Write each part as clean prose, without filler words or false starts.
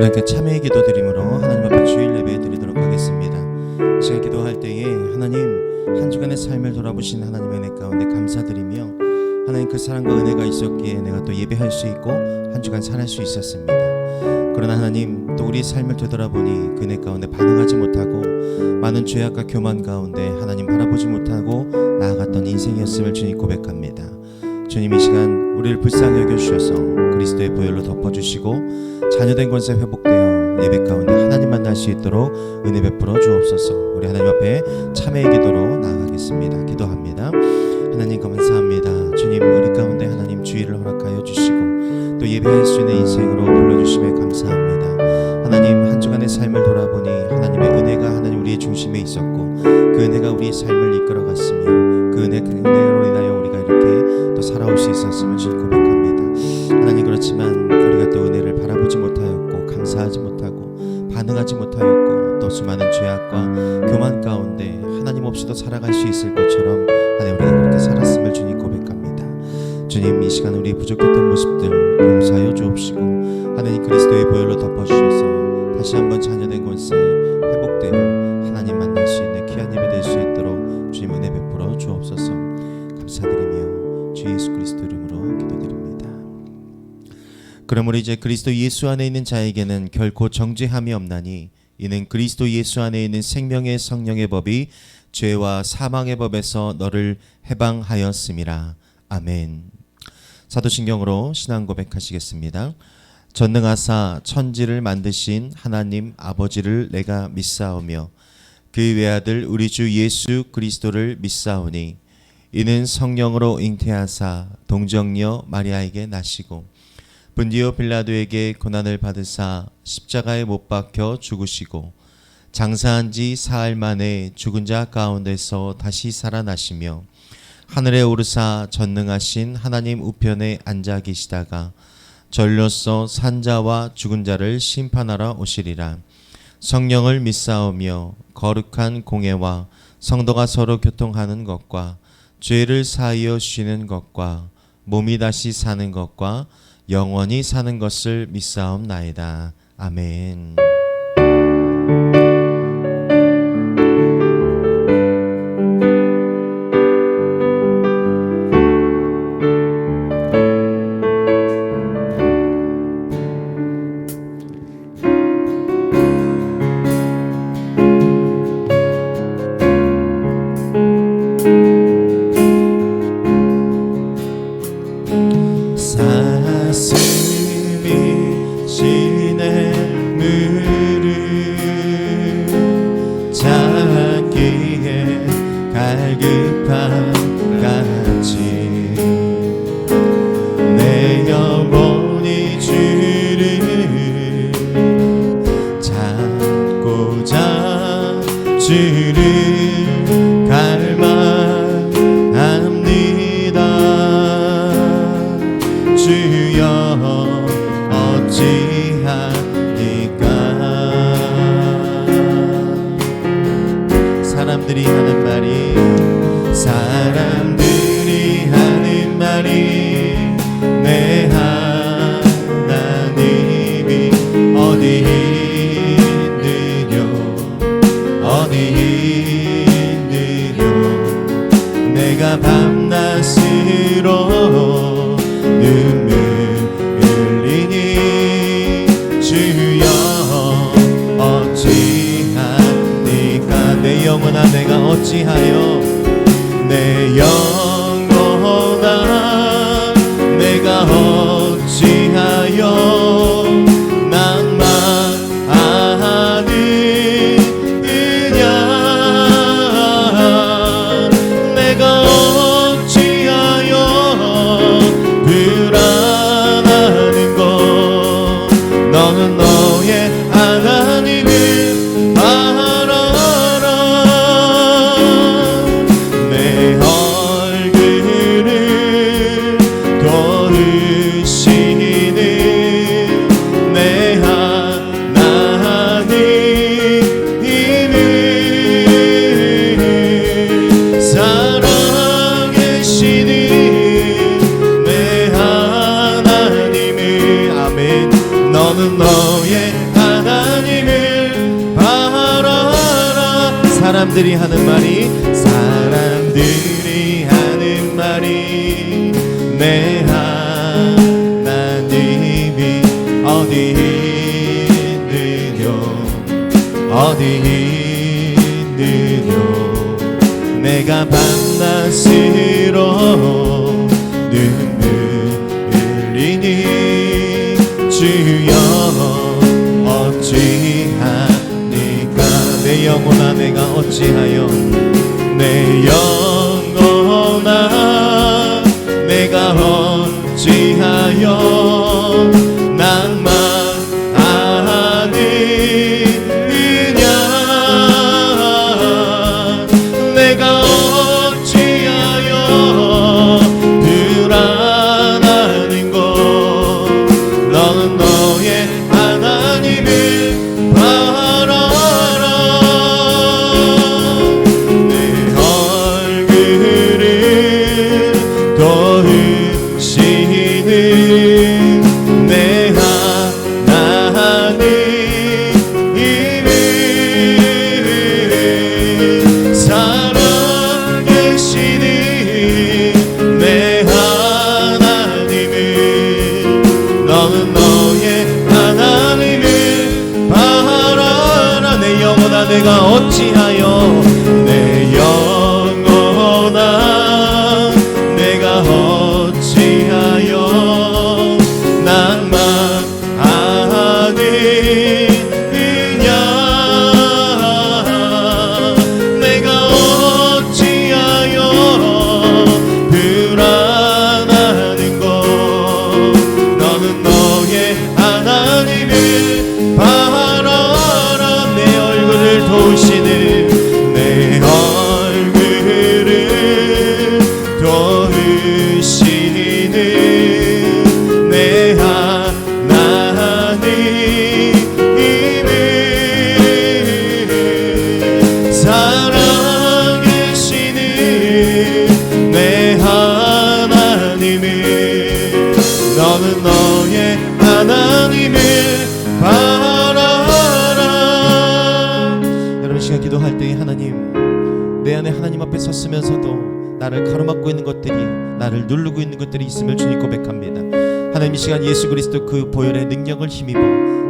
이렇게 참회의 기도 드림으로 하나님 앞에 주일 예배 드리도록 하겠습니다. 제가 기도할 때에 하나님 한 주간의 삶을 돌아보신 하나님의 은혜 가운데 감사드리며 하나님 그 사랑과 은혜가 있었기에 내가 또 예배할 수 있고 한 주간 살할 수 있었습니다. 그러나 하나님 또 우리 삶을 되돌아보니 그 은혜 가운데 반응하지 못하고 많은 죄악과 교만 가운데 하나님 바라보지 못하고 나아갔던 인생이었음을 주님 고백합니다. 주님 이 시간 우리를 불쌍히 여겨주셔서 그리스도의 보혈로 덮어주시고 자녀된 권세 회복되어 예배 가운데 하나님 만날 수 있도록 은혜 베풀어 주옵소서. 우리 하나님 앞에 참회의 기도로 나아가겠습니다. 기도합니다. 하나님 감사합니다. 주님 우리 가운데 하나님 주의를 허락하여 주시고 또 예배할 수 있는 인생으로 불러주심에 감사합니다. 하나님 한 주간의 삶을 돌아보니 하나님의 은혜가 하나님 우리의 중심에 있었고 그 은혜가 우리의 삶을 이끌어갔으며 그 은혜로 인하여 우리가 이렇게 또 살아올 수 있었음을 주님 고백합니다. 하나님 그렇지만 우리가 또 은혜를 바라보지 못하였고 감사하지 못하고 반응하지 못하였고 또 수많은 죄악과 교만 가운데 하나님 없이도 살아갈 수 있을 것처럼 하나님 우리가 그렇게 살았음을 주님 고백합니다. 주님 이 시간 우리 부족했던 모습들 용서하여 주옵시고 하나님 그리스도의 보혈로 덮어주셔서 다시 한번 자녀된 권세 회복되어 하나님 만날 수 있는 귀한 예배 될 수 있도록 주님 은혜 베풀어 주옵소서. 감사드리며 주 예수 그리스도 이름으로 기도드립니다. 그러므로 이제 그리스도 예수 안에 있는 자에게는 결코 정죄함이 없나니 이는 그리스도 예수 안에 있는 생명의 성령의 법이 죄와 사망의 법에서 너를 해방하였음이라. 아멘. 사도신경으로 신앙 고백하시겠습니다. 전능하사 천지를 만드신 하나님 아버지를 내가 믿사오며 그 외아들 우리 주 예수 그리스도를 믿사오니 이는 성령으로 잉태하사 동정녀 마리아에게 나시고 분디오 빌라도에게 고난을 받으사 십자가에 못 박혀 죽으시고 장사한 지 사흘 만에 죽은 자 가운데서 다시 살아나시며 하늘에 오르사 전능하신 하나님 우편에 앉아 계시다가 전로서 산자와 죽은 자를 심판하러 오시리라. 성령을 믿사오며 거룩한 공예와 성도가 서로 교통하는 것과 죄를 사하여 쉬는 것과 몸이 다시 사는 것과 영원히 사는 것을 믿사옵나이다. 아멘. 주를 갈망합니다. 주여 어찌하니까. 사람들이 하는 말이 내 하나님이 어디 있느뇨. 내가 밤낮으로 눈물 흘리니 주여 어찌하니까. 내 영혼아 내가 어찌하여 내 영혼아 내가 어찌하여 너는 너의 하나님을 알아라. 내 사람들이 하는 말이 내 하나님이 어디 있느뇨 내가 밤낮으로 눈물 흘리니 주여 어찌하니까 내 영혼아 내가 어찌하여 내 영혼아 내가 어찌하여 낭만하느냐 내가 어찌하여 불안하는고 너는 너의 하나님을 바라라 내 얼굴을 도우시는 내 하나님을 살아계시는 내 하나님을 너는 너의 하나님을 바라라 내 영혼아 내가 어찌하여 내 영혼아 내가 어찌하여 낭만하느냐 내가 어찌하여 불안하는고 너는 너의 하나님을 바라라 내 얼굴을 도우시는 내 얼굴을 도우시는 내 하나님을 살아계시는 내 하나님을 너는 너의 하나님을 바라라 여러분 시간 기도할 때 하나님 내 안에 하나님 앞에 섰으면서도 나를 가로막고 있는 것들이 나를 누르고 있는 것들이 있음을 주님 고백합니다. 하나님 이 시간 예수 그리스도 그 보혈의 능력을 힘입어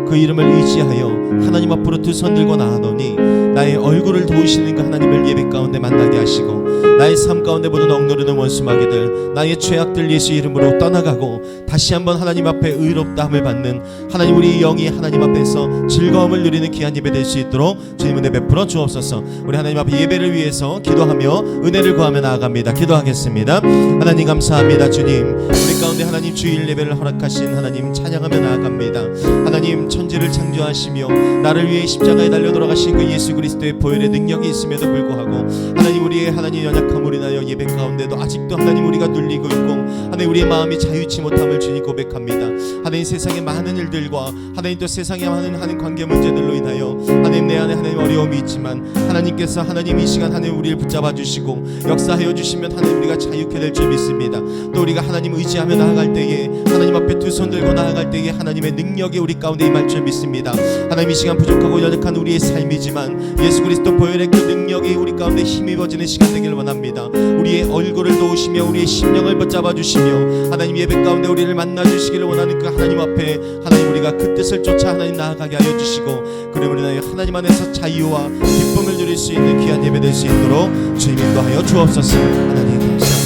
그 이름을 의지하여 하나님 앞으로 두 손 들고 나아노니 나의 얼굴을 도우시는 그 하나님을 예배 가운데 만나게 하시고 나의 삶 가운데 모든 억누르는 원수마귀들 나의 죄악들 예수 이름으로 떠나가고 다시 한번 하나님 앞에 의롭다함을 받는 하나님 우리 영이 하나님 앞에서 즐거움을 누리는 귀한 예배 될 수 있도록 주님 은혜 베풀어 주옵소서. 우리 하나님 앞에 예배를 위해서 기도하며 은혜를 구하며 나아갑니다. 기도하겠습니다. 하나님 감사합니다. 주님 우리 가운데 하나님 주일 예배를 허락하신 하나님 찬양하며 나아갑니다. 하나님 천지를 창조하시며 나를 위해 십자가에 달려 돌아가신 그 예수 그리스도의 보혈의 능력이 있음에도 불구하고 하나님 우리의 하나님 연약함을 인하여 예배 가운데도 아직도 하나님 우리가 눌리고 있고 하나님 우리의 마음이 자유치 못함을 주님 고백합니다. 하나님 세상의 많은 일들과 하나님 또 세상에 하는 관계 문제들로 인하여 하나님 내 안에 하나님 어려움이 있지만 하나님께서 하나님 이 시간 하나님 우리를 붙잡아 주시고 역사하여 주시면 하나님 우리가 자유케 될 줄 믿습니다. 또 우리가 하나님 의지하며 나아갈 때에 하나님 앞에 두 손 들고 나아갈 때에 하나님의 능력이 우리 가운데 임할 줄 믿습니다. 하나님 이 시간 부족하고 연약한 우리의 삶이지만 예수 그리스도 보혈의 그 능력이 우리 가운데 힘입어지는 시간 되기를 원합니다. 우리의 얼굴을 도우시며 우리의 심령을 붙잡아 주시며 하나님 예배 가운데 우리를 만나 주시기를 원하는 그 하나님 앞에 하나님 우리가 그 뜻을 쫓아 하나님 나아가게 하여 주시고 그러므로 인하여 하나님 안에서 자유와 기쁨을 누릴 수 있는 귀한 예배 될 수 있도록 주님 인도하여 주옵소서. 하나님 감사합니다.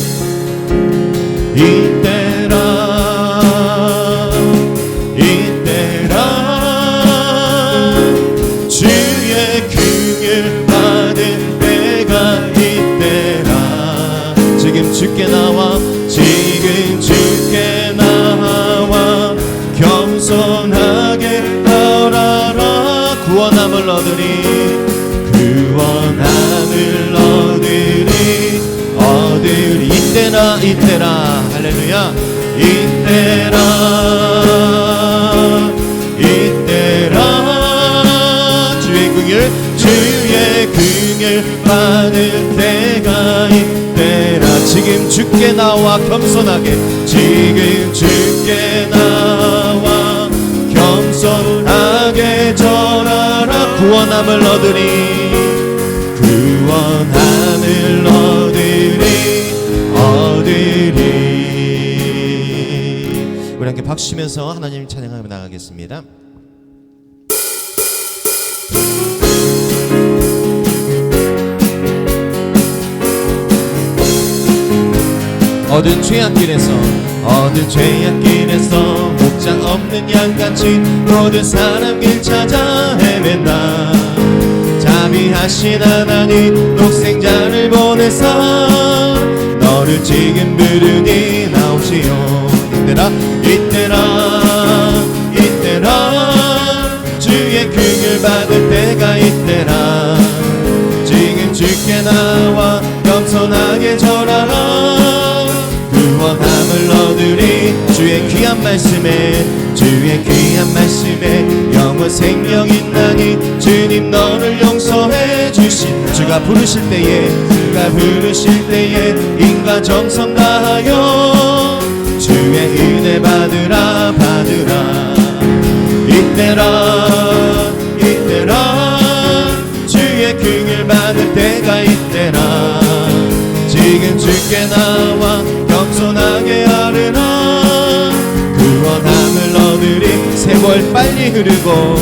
이때라 주의 긍휼 받을 때가 이때라 지금 주께 나와 겸손하게 따라라 구원함을 얻으리 이때라 할렐루야 이때라 주의 긍휼 받을 때가 이때라 지금 주께 나와 겸손하게 지금 주께 나와 겸손하게 절하라 구원함을 얻으리 구원함을 얻으리. 우리 함께 박수 치면서 하나님 찬양하며 나가겠습니다. 어두운 죄악길에서 목장 없는 양같이 모든 사람 길 찾아 헤맨다. 자비하신 하나님 독생자를 보내사 너를 지금 부르니 나오시오. 이때라 주의 긍휼 받을 때가 이때라. 지금 주께 나와 겸손하게 절하라. 구원함을 얻으리. 주의 귀한 말씀에 영원 생명 있나니 주님 너를 용서해 주신. 주가 부르실 때에 인과 정성 다하여 주의 은혜 받으라. 이때라 주의 긍휼 받을 때가 이때라. 지금 주께 나와 겸손하게 하리라. 구원함을 얻으리. 세월 빨리 흐르고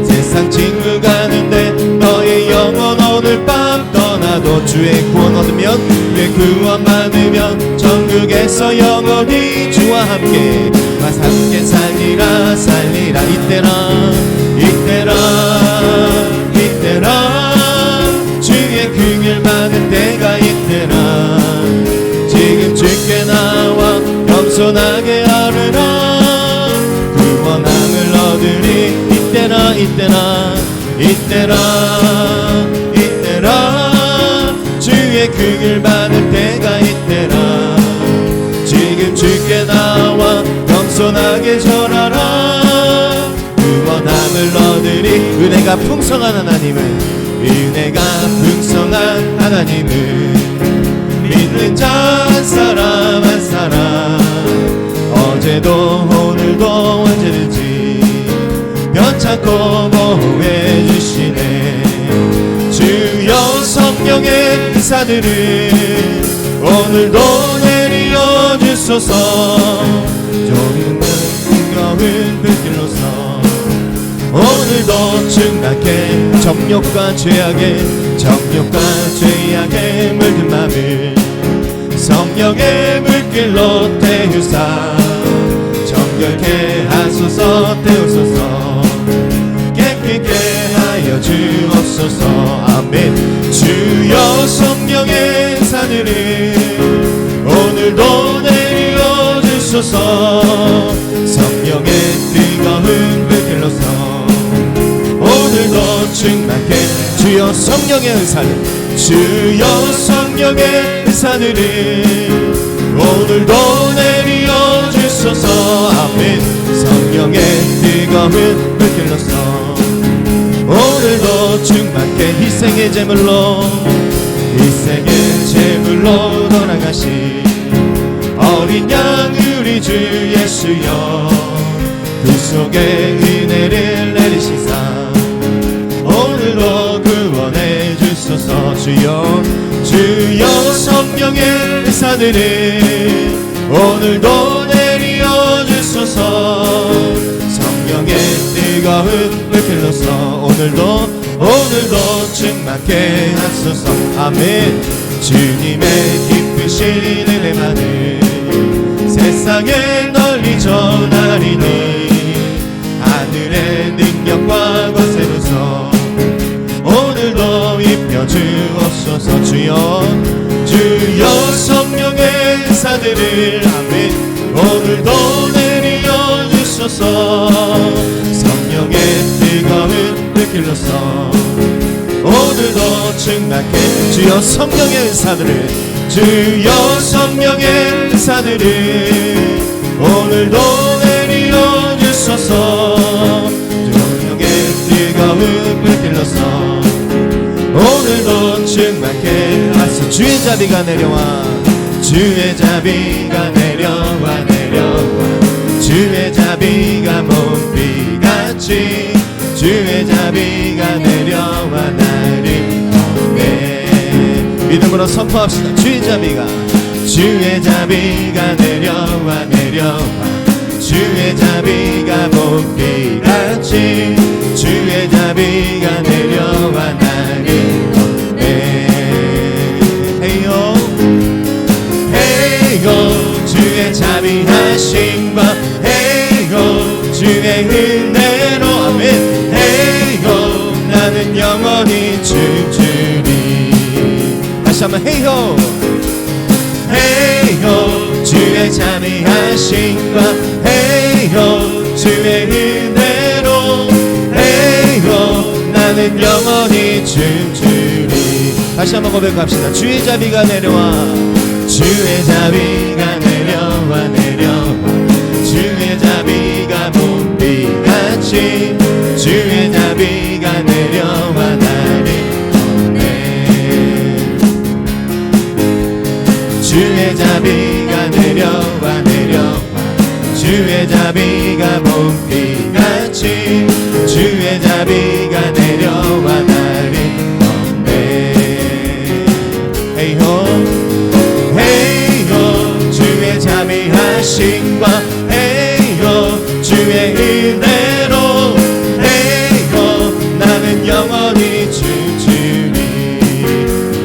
세상 친구 가는데 너의 영혼 오늘 밤 떠나도 주의 구원 받으면 천국에서 영원히 주와 함께 살리라. 이때라 주의 긍휼 받을 때가 이때라. 지금 주께 나와 겸손하게 하리라. 구원함을 얻으리. 이때라 주의 긍휼 받을 때가 이때라. 지금 주께 나와 겸손하게 절하라. 구원함을 얻으리. 은혜가 풍성한 하나님을 믿는 자 한 사람 어제도 오늘도 언제든지 변찮고 보호해 주시네. 주여 성령의 은사들을 오늘도 내려 주소서. 조금은 뜨거운 불길로서 오늘도 충만케 정욕과 죄악에 물든 맘을 성령의 물길로 태우사 정결케 하소서. 태우소서. 깨끗게 하여 주옵소서. 아멘. 주여 성령의 산을 오늘도 내려 주소서. 성령의 뜨거운 불길로서 오늘도 충만케. 주여 성령의 은사들을 오늘도 내려 주소서. 아멘. 성령의 뜨거운 불길로서 오늘도 충만케 희생의 제물로 돌아가신 어린 양 우리 주 예수여. 그 속에 은혜를 내리시사 오늘도 구원해 주소서. 주여 성령의 은사들을 오늘도 내려 주소서. 성령의 뜨거운 불길로서 오늘도 충만케 하소서. 아멘. 주님의 기쁘신 은혜만을 세상에 널리 전하리니 하늘의 능력과 권세로서 오늘도 입혀 주옵소서. 주여 성령의 은사들을 아멘 오늘도 내려 주소서. 성령의 뜨거운 불길로서 오늘도 충만케. 주여 성령의 은사들을 오늘도 내려 주소서. 성령의 뜨거운 불길로서 오늘도 충만케 하소서. 주의 자비가 내려와 주의 자비가 몸비같이 주의 자비가 내려와 나를 믿음으로 선포합시다. 주의 자비가 내려와 주의 자비가 봄비같이 주의 자비가 내려와 나를 건네 헤이요 헤이요 주의 자비하심과 헤이요 주의 은혜로 아멘 헤이요 나는 영원히 춤추리 다시 한번 헤이요 헤이요 주의 자비하심과 헤이요 주의 은혜로 헤이요 나는 영원히 춤추리 다시 한번 고백합시다. 주의 자비가 내려와 주의 자비가 내려와 주의 자비가 봄비같이 주의 자비가 내려와 나를 건네 주의 자비가 내려와 주의 자비가 봄비같이 주의 자비가 내려와 나를 건네 헤이호 헤이호 주의 자비하심과 헤이호 주의 은혜로 헤이호 나는 영원히 춤추리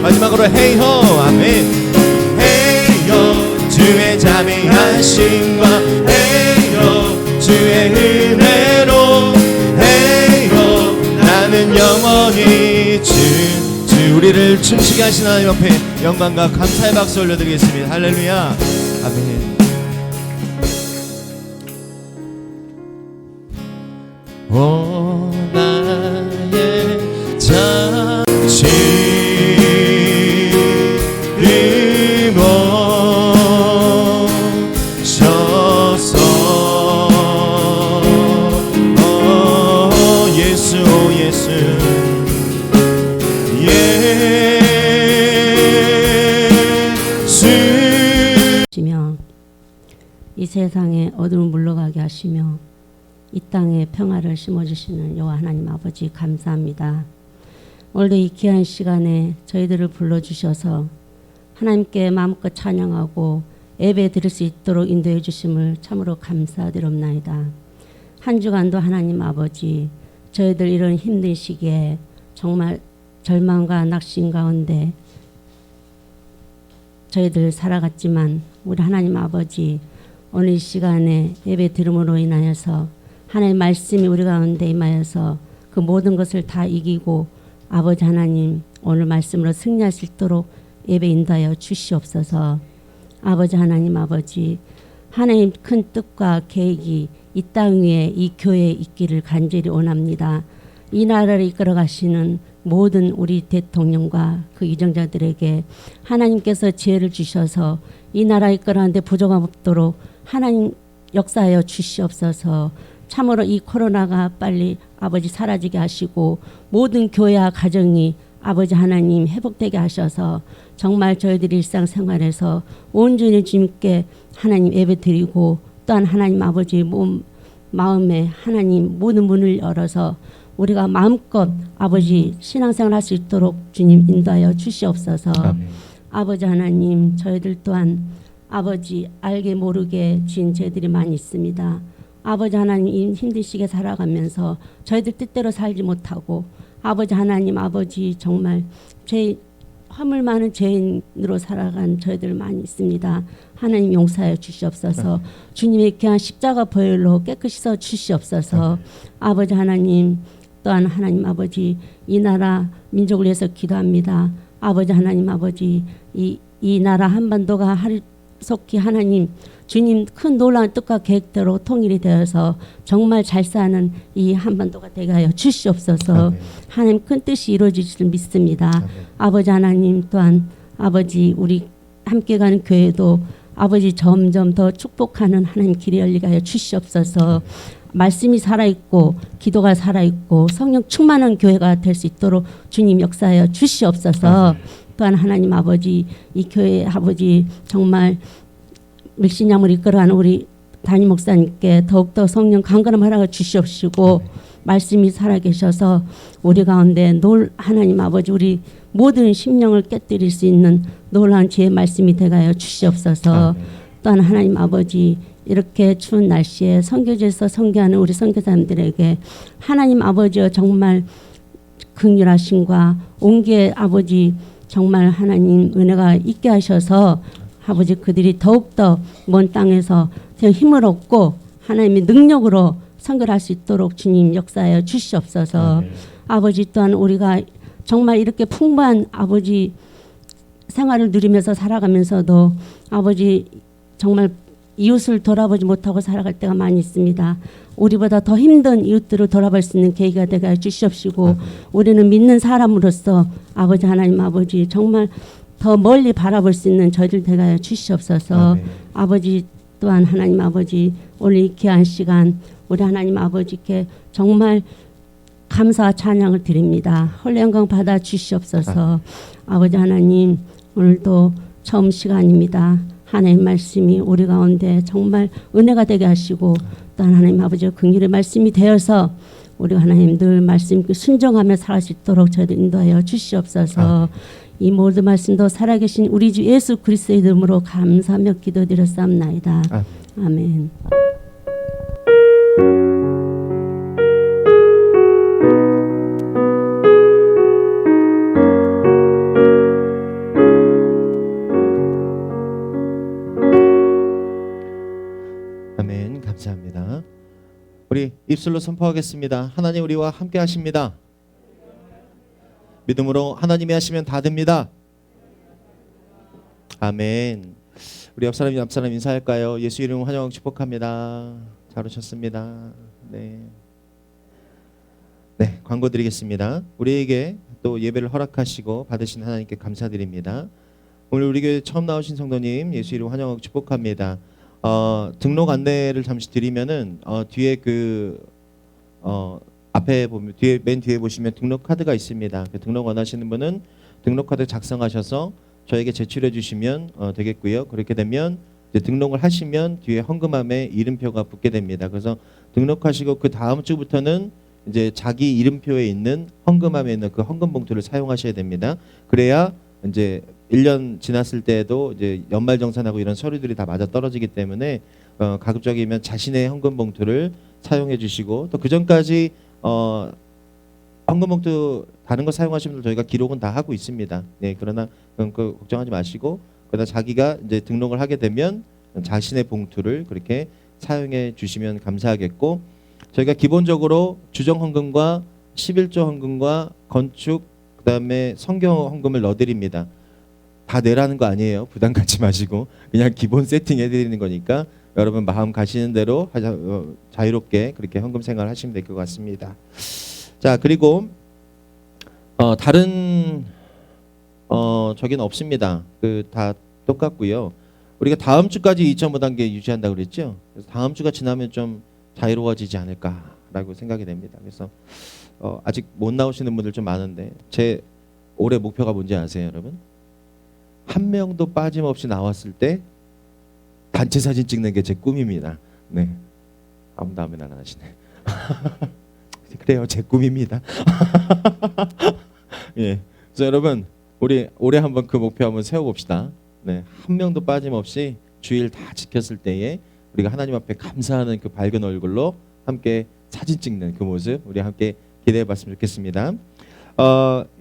마지막으로 헤이호 아멘 주의 자비하심과 헤이요 주의 은혜로 헤이요 나는 영원히 주 우리를 춤추게 하신 하나님 앞에 영광과 감사의 박수 올려드리겠습니다. 할렐루야 아멘. 오 나의 자신 이 세상에 어둠을 물러가게 하시며 이 땅에 평화를 심어주시는 여호와 하나님 아버지 감사합니다. 오늘도 이 귀한 시간에 저희들을 불러주셔서 하나님께 마음껏 찬양하고 예배 드릴 수 있도록 인도해 주심을 참으로 감사드립나이다. 한 주간도 하나님 아버지 저희들 이런 힘든 시기에 정말 절망과 낙심 가운데 저희들 살아갔지만 우리 하나님 아버지 오늘 이 시간에 예배 드림으로 인하여서 하나님의 말씀이 우리 가운데 임하여서 그 모든 것을 다 이기고 아버지 하나님 오늘 말씀으로 승리할 수 있도록 예배 인도하여 주시옵소서. 아버지 하나님 아버지 하나님 큰 뜻과 계획이 이 땅 위에 이 교회에 있기를 간절히 원합니다. 이 나라를 이끌어 가시는 모든 우리 대통령과 그 이정자들에게 하나님께서 지혜를 주셔서 이 나라 이끌어가는데 부족함 없도록 하나님 역사하여 주시옵소서. 참으로 이 코로나가 빨리 아버지 사라지게 하시고 모든 교회와 가정이 아버지 하나님 회복되게 하셔서 정말 저희들이 일상생활에서 온전히 주님께 하나님 예배드리고 또한 하나님 아버지 마음에 하나님 모든 문을 열어서 우리가 마음껏 아버지 신앙생활 할 수 있도록 주님 인도하여 주시옵소서. 아멘. 아버지 하나님 저희들 또한 아버지 알게 모르게 지은 죄들이 많이 있습니다. 아버지 하나님 힘든 시기에 살아가면서 저희들 뜻대로 살지 못하고 아버지 하나님 아버지 정말 허물 많은 죄인으로 살아간 저희들 많이 있습니다. 하나님 용서하여 주시옵소서. 주님의 귀한 십자가 보혈로 깨끗이 써 주시옵소서. 아버지 하나님 또한 하나님 아버지 이 나라 민족을 위해서 기도합니다. 아버지 하나님 아버지 이 나라 한반도가 속히 하나님 주님 큰 놀라운 뜻과 계획대로 통일이 되어서 정말 잘 사는 이 한반도가 되게 하여 주시옵소서. 아멘. 하나님 큰 뜻이 이루어질 줄 믿습니다. 아멘. 아버지 하나님 또한 아버지 우리 함께 가는 교회도 아버지 점점 더 축복하는 하나님 길이 열리게 하여 주시옵소서. 말씀이 살아있고 기도가 살아있고 성령 충만한 교회가 될 수 있도록 주님 역사하여 주시옵소서. 또한 하나님 아버지 이 교회 아버지 정말 밀신양을 이끌어가는 우리 담임 목사님께 더욱더 성령 강건함 하나가 주시옵시고 말씀이 살아계셔서 우리 가운데 하나님 아버지 우리 모든 심령을 깨뜨릴 수 있는 놀라운 지혜의 말씀이 되가여 주시옵소서. 또한 하나님 아버지 이렇게 추운 날씨에 선교지에서 선교하는 우리 선교사님들에게 하나님 아버지여 정말 긍휼하심과 온기의 아버지 정말 하나님 은혜가 있게 하셔서 아버지 그들이 더욱더 먼 땅에서 힘을 얻고 하나님의 능력으로 선교를 할 수 있도록 주님 역사하여 주시옵소서. 아버지 또한 우리가 정말 이렇게 풍부한 아버지 생활을 누리면서 살아가면서도 아버지 정말 이웃을 돌아보지 못하고 살아갈 때가 많이 있습니다. 우리보다 더 힘든 이웃들을 돌아볼 수 있는 계기가 되게 해 주시옵시고 우리는 믿는 사람으로서 아버지 하나님 아버지 정말 더 멀리 바라볼 수 있는 저희들 되게 해 주시옵소서. 아버지 또한 하나님 아버지 오늘 이 귀한 시간 우리 하나님 아버지께 정말 감사와 찬양을 드립니다. 홀리 영광 받아 주시옵소서. 아버지 하나님 오늘도 처음 시간입니다. 하나님 말씀이 우리 가운데 정말 은혜가 되게 하시고 또 하나님 아버지의 긍휼의 말씀이 되어서 우리가 하나님 늘 말씀 순종하며 살아갈 수 있도록 저희를 인도하여 주시옵소서. 이 모든 말씀도 살아계신 우리 주 예수 그리스도의 이름으로 감사하며 기도드렸사옵나이다. 아멘. 아멘. 감사합니다. 우리 입술로 선포하겠습니다. 하나님 우리와 함께 하십니다. 믿음으로 하나님이 하시면 다 됩니다. 아멘. 우리 옆사람 앞사람 인사할까요? 예수 이름 환영 축복합니다. 잘 오셨습니다. 네. 네, 광고 드리겠습니다. 우리에게 또 예배를 허락하시고 받으신 하나님께 감사드립니다. 오늘 우리 교회 처음 나오신 성도님 예수 이름 환영 축복합니다. 등록 안내를 잠시 드리면은 뒤에 앞에 보면 맨 뒤에 보시면 등록 카드가 있습니다. 등록 원하시는 분은 등록 카드 작성하셔서 저에게 제출해 주시면 되겠고요. 그렇게 되면 이제 등록을 하시면 뒤에 헌금함에 이름표가 붙게 됩니다. 그래서 등록하시고 그 다음 주부터는 이제 자기 이름표에 있는 헌금함에 있는 그 헌금 봉투를 사용하셔야 됩니다. 그래야 이제 1년 지났을 때에도 이제 연말정산하고 이런 서류들이 다 맞아 떨어지기 때문에 가급적이면 자신의 헌금 봉투를 사용해 주시고 또 그 전까지 헌금 봉투 다른 거 사용하시는 분들 저희가 기록은 다 하고 있습니다. 네, 그러나 그 걱정하지 마시고 그러나 자기가 이제 등록을 하게 되면 자신의 봉투를 그렇게 사용해 주시면 감사하겠고 저희가 기본적으로 주정 헌금과 11조 헌금과 건축 그다음에 성경 헌금을 넣어드립니다. 다 내라는 거 아니에요. 부담 갖지 마시고 그냥 기본 세팅 해드리는 거니까 여러분 마음 가시는 대로 자유롭게 그렇게 헌금 생활 하시면 될 것 같습니다. 자 그리고 다른 저기는 없습니다. 다 똑같고요. 우리가 다음 주까지 2.5단계 유지한다고 그랬죠. 그래서 다음 주가 지나면 좀 자유로워지지 않을까라고 생각이 됩니다. 그래서 아직 못 나오시는 분들 좀 많은데 제 올해 목표가 뭔지 아세요, 여러분? 한 명도 빠짐없이 나왔을 때 단체 사진 찍는 게 제 꿈입니다. 네, 아무도 아멘 안 하시네. 그래요, 제 꿈입니다. 예, 그래서 여러분 우리 올해 한번 그 목표 한번 세워봅시다. 네, 한 명도 빠짐없이 주일 다 지켰을 때에 우리가 하나님 앞에 감사하는 그 밝은 얼굴로 함께 사진 찍는 그 모습 우리 함께 기대해봤으면 좋겠습니다.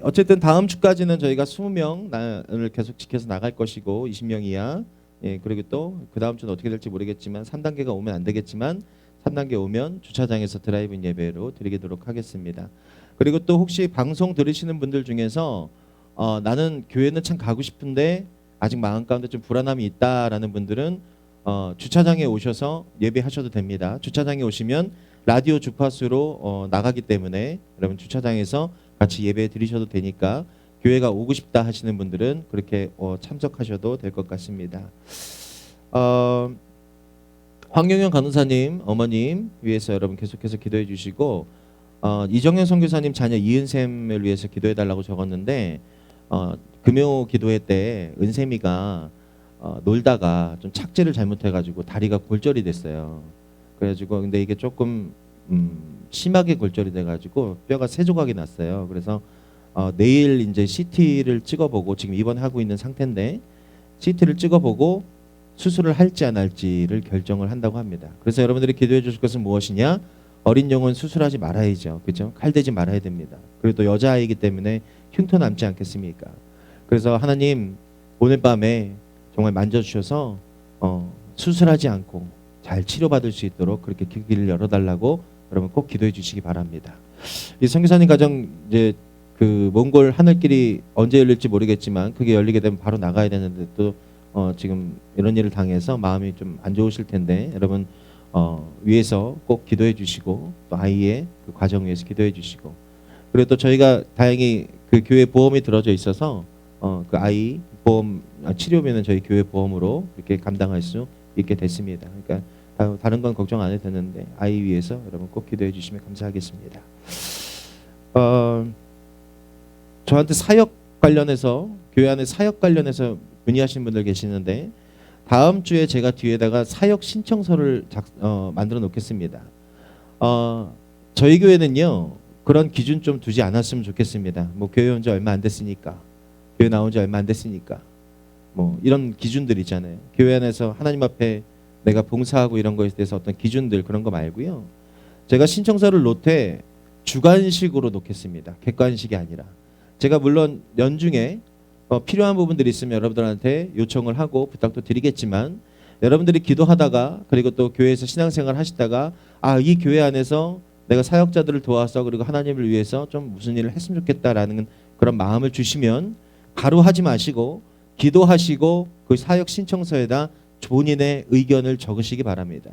어쨌든 다음 주까지는 저희가 20명을 계속 지켜서 나갈 것이고 20명 이하. 예, 그리고 또 그 다음 주는 어떻게 될지 모르겠지만 3단계가 오면 안 되겠지만 3단계 오면 주차장에서 드라이브인 예배로 드리도록 하겠습니다. 그리고 또 혹시 방송 들으시는 분들 중에서 나는 교회는 참 가고 싶은데 아직 마음 가운데 좀 불안함이 있다라는 분들은 주차장에 오셔서 예배하셔도 됩니다. 주차장에 오시면 라디오 주파수로 나가기 때문에 여러분 주차장에서 같이 예배 드리셔도 되니까 교회가 오고 싶다 하시는 분들은 그렇게 참석하셔도 될 것 같습니다. 황영현 간호사님 어머님 위해서 여러분 계속해서 기도해 주시고 이정현 선교사님 자녀 이은샘을 위해서 기도해 달라고 적었는데 금요 기도회 때 은샘이가 놀다가 좀 착지를 잘못해가지고 다리가 골절이 됐어요. 그래가지고 근데 이게 조금 심하게 골절이 돼가지고 뼈가 세 조각이 났어요. 그래서 내일 이제 CT를 찍어보고 지금 입원하고 있는 상태인데 CT를 찍어보고 수술을 할지 안 할지를 결정을 한다고 합니다. 그래서 여러분들이 기도해 주실 것은 무엇이냐? 어린 영혼 수술하지 말아야죠. 그죠? 칼대지 말아야 됩니다. 그리고 또 여자아이기 때문에 흉터 남지 않겠습니까? 그래서 하나님 오늘 밤에 정말 만져주셔서 수술하지 않고 잘 치료받을 수 있도록 그렇게 길을 열어달라고 여러분 꼭 기도해 주시기 바랍니다. 이 선교사님 가정 이제 그 몽골 하늘길이 언제 열릴지 모르겠지만 그게 열리게 되면 바로 나가야 되는데 또 지금 이런 일을 당해서 마음이 좀 안 좋으실 텐데 여러분 위해서 꼭 기도해 주시고 또 아이의 그 과정 위해서 기도해 주시고 그리고 또 저희가 다행히 그 교회 보험이 들어져 있어서 그 아이 보험 치료비는 저희 교회 보험으로 이렇게 감당할 수 있게 됐습니다. 그러니까 다른 건 걱정 안 해도 되는데 아이 위해서 여러분 꼭 기도해 주시면 감사하겠습니다. 저한테 사역 관련해서 교회 안에 사역 관련해서 문의하신 분들 계시는데 다음 주에 제가 뒤에다가 사역 신청서를 만들어 놓겠습니다. 저희 교회는요 그런 기준 좀 두지 않았으면 좋겠습니다. 뭐 교회 온 지 얼마 안 됐으니까, 교회 나온 지 얼마 안 됐으니까, 뭐 이런 기준들 있잖아요. 교회 안에서 하나님 앞에 내가 봉사하고 이런 거에 대해서 어떤 기준들 그런 거 말고요. 제가 신청서를 놓을 때 주관식으로 놓겠습니다. 객관식이 아니라. 제가 물론 연중에 필요한 부분들이 있으면 여러분들한테 요청을 하고 부탁도 드리겠지만 여러분들이 기도하다가 그리고 또 교회에서 신앙생활 하시다가 이 교회 안에서 내가 사역자들을 도와서 그리고 하나님을 위해서 좀 무슨 일을 했으면 좋겠다라는 그런 마음을 주시면 바로 하지 마시고 기도하시고 그 사역 신청서에다 본인의 의견을 적으시기 바랍니다.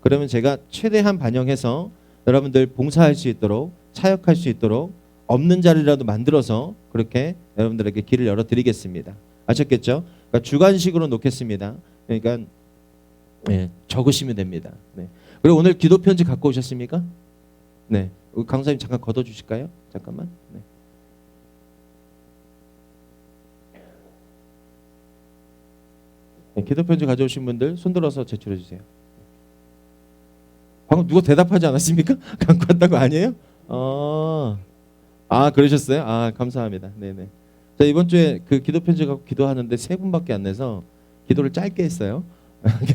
그러면 제가 최대한 반영해서 여러분들 봉사할 수 있도록 사역할 수 있도록 없는 자리라도 만들어서 그렇게 여러분들에게 길을 열어드리겠습니다. 아셨겠죠? 그러니까 주관식으로 놓겠습니다. 그러니까 적으시면 됩니다. 네. 그리고 오늘 기도 편지 갖고 오셨습니까? 네, 강사님 잠깐 걷어주실까요? 잠깐만. 네. 네, 기도 편지 가져오신 분들 손들어서 제출해 주세요. 방금 누가 대답하지 않았습니까? 갖고 왔다고 아니에요? 그러셨어요? 감사합니다. 네네. 자, 이번 주에 그 기도 편지 갖고 기도하는데 3분밖에 안 내서 기도를 짧게 했어요.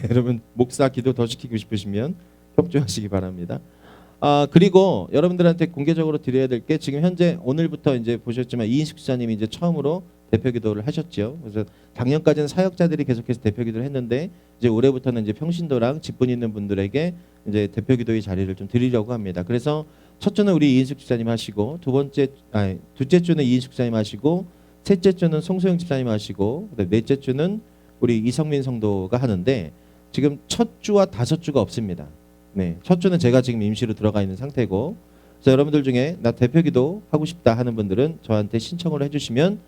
여러분 목사 기도 더 시키고 싶으시면 협조하시기 바랍니다. 그리고 여러분들한테 공개적으로 드려야 될 게 지금 현재 오늘부터 이제 보셨지만 이인숙 지사님이 이제 처음으로 대표 기도를 하셨죠. 그래서 작년까지는 사역자들이 계속해서 대표 기도를 했는데 이제 올해부터는 이제 평신도랑 직분 있는 분들에게 이제 대표 기도의 자리를 좀 드리려고 합니다. 그래서 첫 주는 우리 이인숙 집사님 하시고 둘째 주는 이인숙 집사님 하시고 셋째 주는 송소영 집사님 하시고 넷째 주는 우리 이성민 성도가 하는데 지금 첫 주와 다섯 주가 없습니다. 네, 첫 주는 제가 지금 임시로 들어가 있는 상태고 그래서 여러분들 중에 나 대표 기도 하고 싶다 하는 분들은 저한테 신청을 해주시면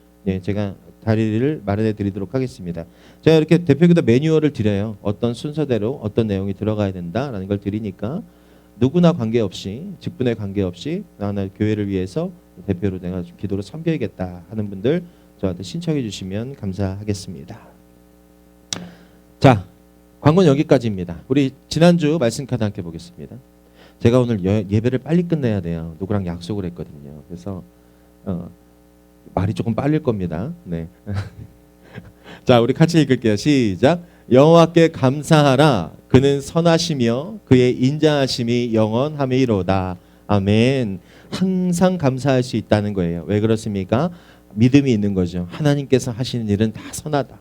제가 자리를 마련해 드리도록 하겠습니다. 제가 이렇게 대표 기도 매뉴얼을 드려요. 어떤 순서대로 어떤 내용이 들어가야 된다라는 걸 드리니까 누구나 관계없이 직분에 관계없이 나 교회를 위해서 대표로 내가 기도로 섬겨야겠다 하는 분들 저한테 신청해 주시면 감사하겠습니다. 자, 광고는 여기까지입니다. 우리 지난주 말씀 카드 함께 보겠습니다. 제가 오늘 예배를 빨리 끝내야 돼요. 누구랑 약속을 했거든요. 그래서 말이 조금 빨릴 겁니다. 네. 자, 우리 같이 읽을게요. 시작. 여호와께 감사하라. 그는 선하시며 그의 인자하심이 영원함이로다. 아멘. 항상 감사할 수 있다는 거예요. 왜 그렇습니까? 믿음이 있는 거죠. 하나님께서 하시는 일은 다 선하다.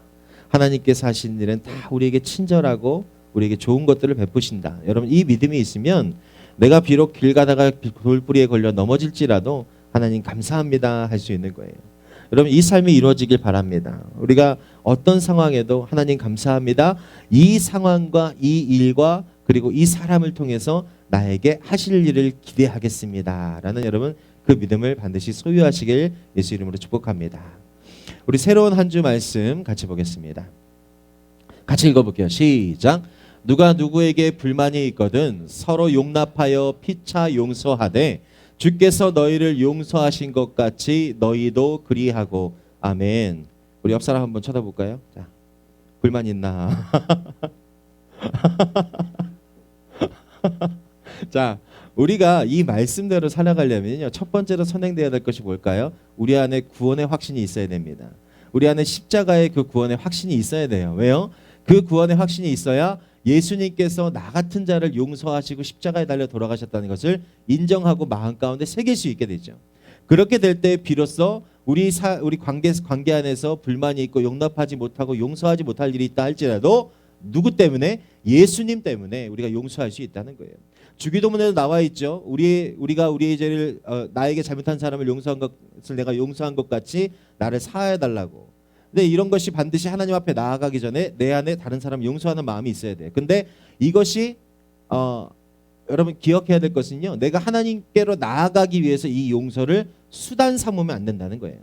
하나님께서 하시는 일은 다 우리에게 친절하고 우리에게 좋은 것들을 베푸신다. 여러분 이 믿음이 있으면 내가 비록 길 가다가 돌뿌리에 걸려 넘어질지라도 하나님 감사합니다 할 수 있는 거예요. 여러분 이 삶이 이루어지길 바랍니다. 우리가 어떤 상황에도 하나님 감사합니다. 이 상황과 이 일과 그리고 이 사람을 통해서 나에게 하실 일을 기대하겠습니다 라는 여러분 그 믿음을 반드시 소유하시길 예수 이름으로 축복합니다. 우리 새로운 한 주 말씀 같이 보겠습니다. 같이 읽어볼게요. 시작. 누가 누구에게 불만이 있거든 서로 용납하여 피차 용서하되 주께서 너희를 용서하신 것 같이 너희도 그리하고. 아멘. 우리 옆 사람 한번 쳐다볼까요? 자, 불만 있나? 자, 우리가 이 말씀대로 살아가려면요, 첫 번째로 선행되어야 될 것이 뭘까요? 우리 안에 구원의 확신이 있어야 됩니다. 우리 안에 십자가의 그 구원의 확신이 있어야 돼요. 왜요? 그 구원의 확신이 있어야 예수님께서 나 같은 자를 용서하시고 십자가에 달려 돌아가셨다는 것을 인정하고 마음 가운데 새길 수 있게 되죠. 그렇게 될 때 비로소 우리 관계 안에서 불만이 있고 용납하지 못하고 용서하지 못할 일이 있다 할지라도 누구 때문에? 예수님 때문에 우리가 용서할 수 있다는 거예요. 주기도문에도 나와 있죠. 우리가 우리의 죄를 나에게 잘못한 사람을 용서한 것을 내가 용서한 것 같이 나를 사하여 달라고. 근데 이런 것이 반드시 하나님 앞에 나아가기 전에 내 안에 다른 사람을 용서하는 마음이 있어야 돼요. 근데 이것이 여러분 기억해야 될 것은요, 내가 하나님께로 나아가기 위해서 이 용서를 수단 삼으면 안 된다는 거예요.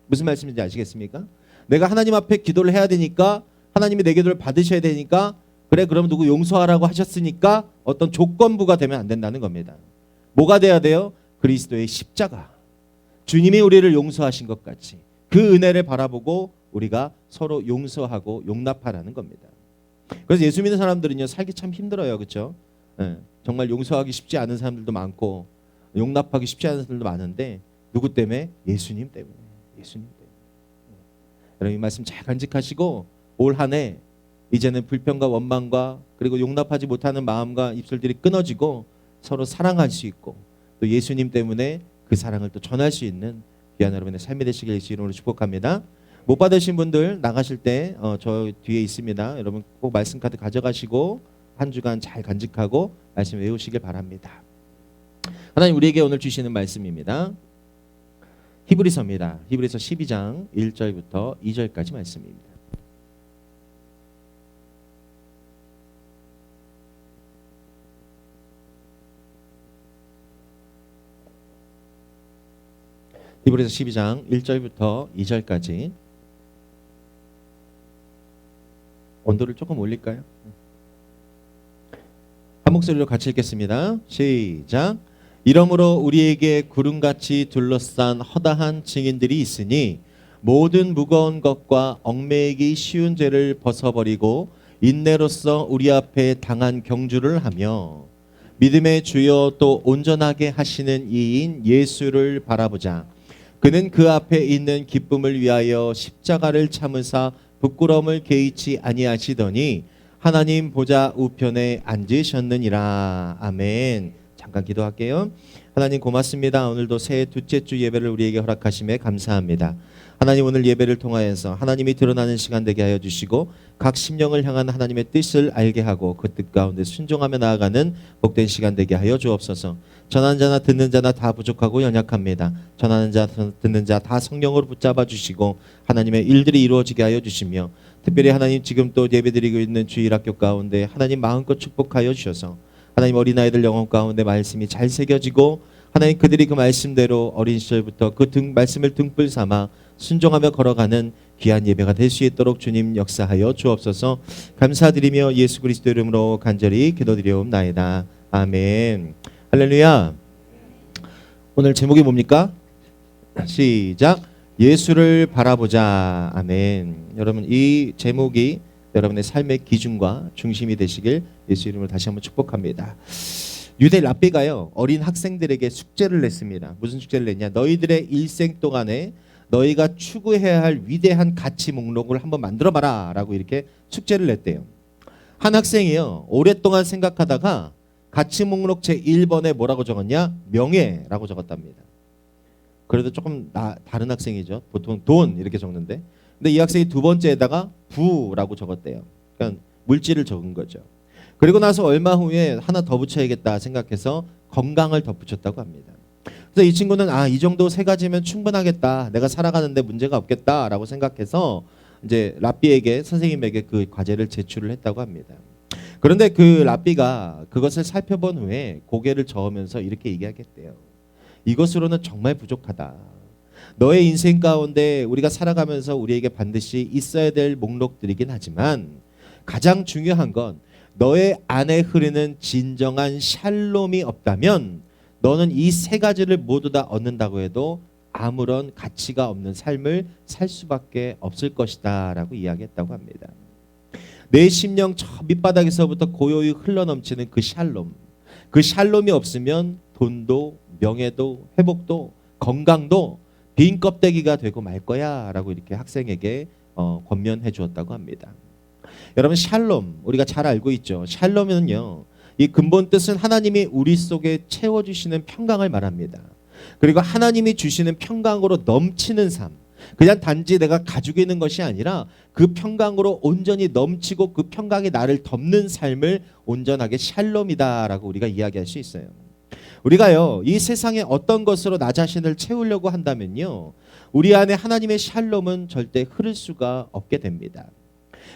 무슨 말씀인지 아시겠습니까? 내가 하나님 앞에 기도를 해야 되니까, 하나님이 내 기도를 받으셔야 되니까, 그래 그럼 누구 용서하라고 하셨으니까 어떤 조건부가 되면 안 된다는 겁니다. 뭐가 돼야 돼요? 그리스도의 십자가, 주님이 우리를 용서하신 것 같이 그 은혜를 바라보고 우리가 서로 용서하고 용납하라는 겁니다. 그래서 예수 믿는 사람들은요, 살기 참 힘들어요. 그렇죠? 네, 정말 용서하기 쉽지 않은 사람들도 많고 용납하기 쉽지 않은 사람들도 많은데, 누구 때문에? 예수님 때문에. 예수님 때문에. 여러분 이 말씀 잘 간직하시고 올 한 해 이제는 불평과 원망과 그리고 용납하지 못하는 마음과 입술들이 끊어지고 서로 사랑할 수 있고 또 예수님 때문에 그 사랑을 또 전할 수 있는 귀한 여러분의 삶이 되시길 예수 이름으로 축복합니다. 못 받으신 분들 나가실 때 저 뒤에 있습니다. 여러분 꼭 말씀 카드 가져가시고 한 주간 잘 간직하고 말씀 외우시길 바랍니다. 하나님 우리에게 오늘 주시는 말씀입니다. 히브리서입니다. 히브리서 12장 1절부터 2절까지 말씀입니다. 히브리서 12장 1절부터 2절까지. 온도를 조금 올릴까요? 한 목소리로 같이 읽겠습니다. 시작. 이러므로 우리에게 구름같이 둘러싼 허다한 증인들이 있으니 모든 무거운 것과 얽매이기 쉬운 죄를 벗어버리고 인내로써 우리 앞에 당한 경주를 하며 믿음의 주여 또 온전하게 하시는 이인 예수를 바라보자. 그는 그 앞에 있는 기쁨을 위하여 십자가를 참으사 부끄러움을 개의치 아니하시더니 하나님 보좌 우편에 앉으셨느니라. 아멘. 잠깐 기도할게요. 하나님 고맙습니다. 오늘도 새해 둘째 주 예배를 우리에게 허락하심에 감사합니다. 하나님 오늘 예배를 통하여서 하나님이 드러나는 시간 되게 하여 주시고 각 심령을 향한 하나님의 뜻을 알게 하고 그 뜻 가운데 순종하며 나아가는 복된 시간 되게 하여 주옵소서. 전하는 자나 듣는 자나 다 부족하고 연약합니다. 전하는 자 듣는 자 다 성령으로 붙잡아 주시고 하나님의 일들이 이루어지게 하여 주시며 특별히 하나님 지금 또 예배드리고 있는 주일학교 가운데 하나님 마음껏 축복하여 주셔서 하나님 어린아이들 영혼 가운데 말씀이 잘 새겨지고 하나님 그들이 그 말씀대로 어린 시절부터 그 말씀을 등불 삼아 순종하며 걸어가는 귀한 예배가 될 수 있도록 주님 역사하여 주옵소서. 감사드리며 예수 그리스도 이름으로 간절히 기도드리옵나이다. 아멘. 할렐루야. 오늘 제목이 뭡니까? 시작. 예수를 바라보자. 아멘. 여러분 이 제목이 여러분의 삶의 기준과 중심이 되시길 예수 이름으로 다시 한번 축복합니다. 유대 랍비가요 어린 학생들에게 숙제를 냈습니다. 무슨 숙제를 냈냐? 너희들의 일생 동안에 너희가 추구해야 할 위대한 가치 목록을 한번 만들어봐라 라고 이렇게 숙제를 냈대요. 한 학생이요 오랫동안 생각하다가 가치 목록 제1번에 뭐라고 적었냐? 명예라고 적었답니다. 그래도 조금 다른 학생이죠. 보통 돈 이렇게 적는데 근데 이 학생이 두 번째에다가 부라고 적었대요. 그러니까 물질을 적은 거죠. 그리고 나서 얼마 후에 하나 더 붙여야겠다 생각해서 건강을 덧붙였다고 합니다. 그래서 이 친구는 이 정도 세 가지면 충분하겠다. 내가 살아가는데 문제가 없겠다라고 생각해서 이제 랍비에게 선생님에게 그 과제를 제출을 했다고 합니다. 그런데 그 랍비가 그것을 살펴본 후에 고개를 저으면서 이렇게 얘기하겠대요. 이것으로는 정말 부족하다. 너의 인생 가운데 우리가 살아가면서 우리에게 반드시 있어야 될 목록들이긴 하지만 가장 중요한 건 너의 안에 흐르는 진정한 샬롬이 없다면 너는 이 세 가지를 모두 다 얻는다고 해도 아무런 가치가 없는 삶을 살 수밖에 없을 것이다 라고 이야기했다고 합니다. 내 심령 저 밑바닥에서부터 고요히 흘러넘치는 그 샬롬. 그 샬롬이 없으면 돈도 명예도 회복도 건강도 빈 껍데기가 되고 말 거야 라고 이렇게 학생에게 권면해 주었다고 합니다. 여러분, 샬롬 우리가 잘 알고 있죠. 샬롬은요, 이 근본 뜻은 하나님이 우리 속에 채워주시는 평강을 말합니다. 그리고 하나님이 주시는 평강으로 넘치는 삶, 그냥 단지 내가 가지고 있는 것이 아니라 그 평강으로 온전히 넘치고 그 평강이 나를 덮는 삶을 온전하게 샬롬이다라고 우리가 이야기할 수 있어요. 우리가요, 이 세상에 어떤 것으로 나 자신을 채우려고 한다면요, 우리 안에 하나님의 샬롬은 절대 흐를 수가 없게 됩니다.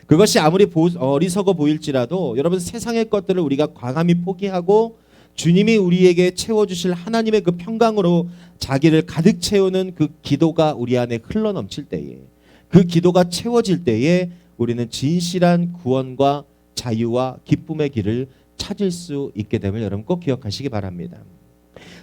그것이 아무리 어리석어 보일지라도 여러분, 세상의 것들을 우리가 과감히 포기하고 주님이 우리에게 채워주실 하나님의 그 평강으로 자기를 가득 채우는 그 기도가 우리 안에 흘러넘칠 때에, 그 기도가 채워질 때에 우리는 진실한 구원과 자유와 기쁨의 길을 찾을 수 있게 됨을 여러분 꼭 기억하시기 바랍니다.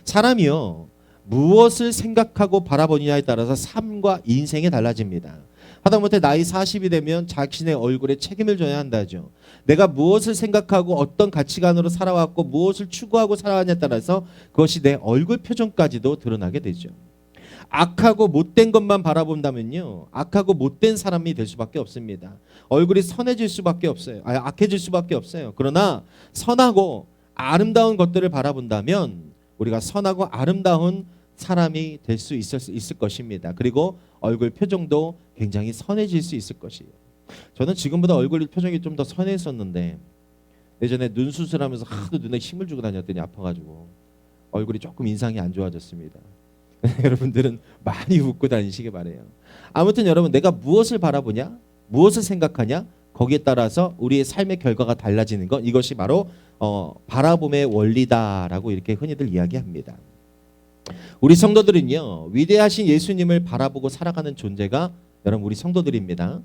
사람이요, 무엇을 생각하고 바라보느냐에 따라서 삶과 인생이 달라집니다. 하다못해 나이 40이 되면 자신의 얼굴에 책임을 져야 한다죠. 내가 무엇을 생각하고 어떤 가치관으로 살아왔고 무엇을 추구하고 살아왔냐에 따라서 그것이 내 얼굴 표정까지도 드러나게 되죠. 악하고 못된 것만 바라본다면요, 악하고 못된 사람이 될 수밖에 없습니다. 얼굴이 선해질 수밖에 없어요. 악해질 수밖에 없어요. 그러나 선하고 아름다운 것들을 바라본다면 우리가 선하고 아름다운 사람이 될 수 있을 것입니다. 그리고 얼굴 표정도 굉장히 선해질 수 있을 것이에요. 저는 지금보다 얼굴 표정이 좀 더 선했었는데 예전에 눈 수술하면서 하도 눈에 힘을 주고 다녔더니 아파가지고 얼굴이 조금 인상이 안 좋아졌습니다. 여러분들은 많이 웃고 다니시기 바래요. 아무튼 여러분, 내가 무엇을 바라보냐, 무엇을 생각하냐, 거기에 따라서 우리의 삶의 결과가 달라지는 것, 이것이 바로 바라봄의 원리다라고 이렇게 흔히들 이야기합니다. 우리 성도들은요, 위대하신 예수님을 바라보고 살아가는 존재가 여러분 우리 성도들입니다.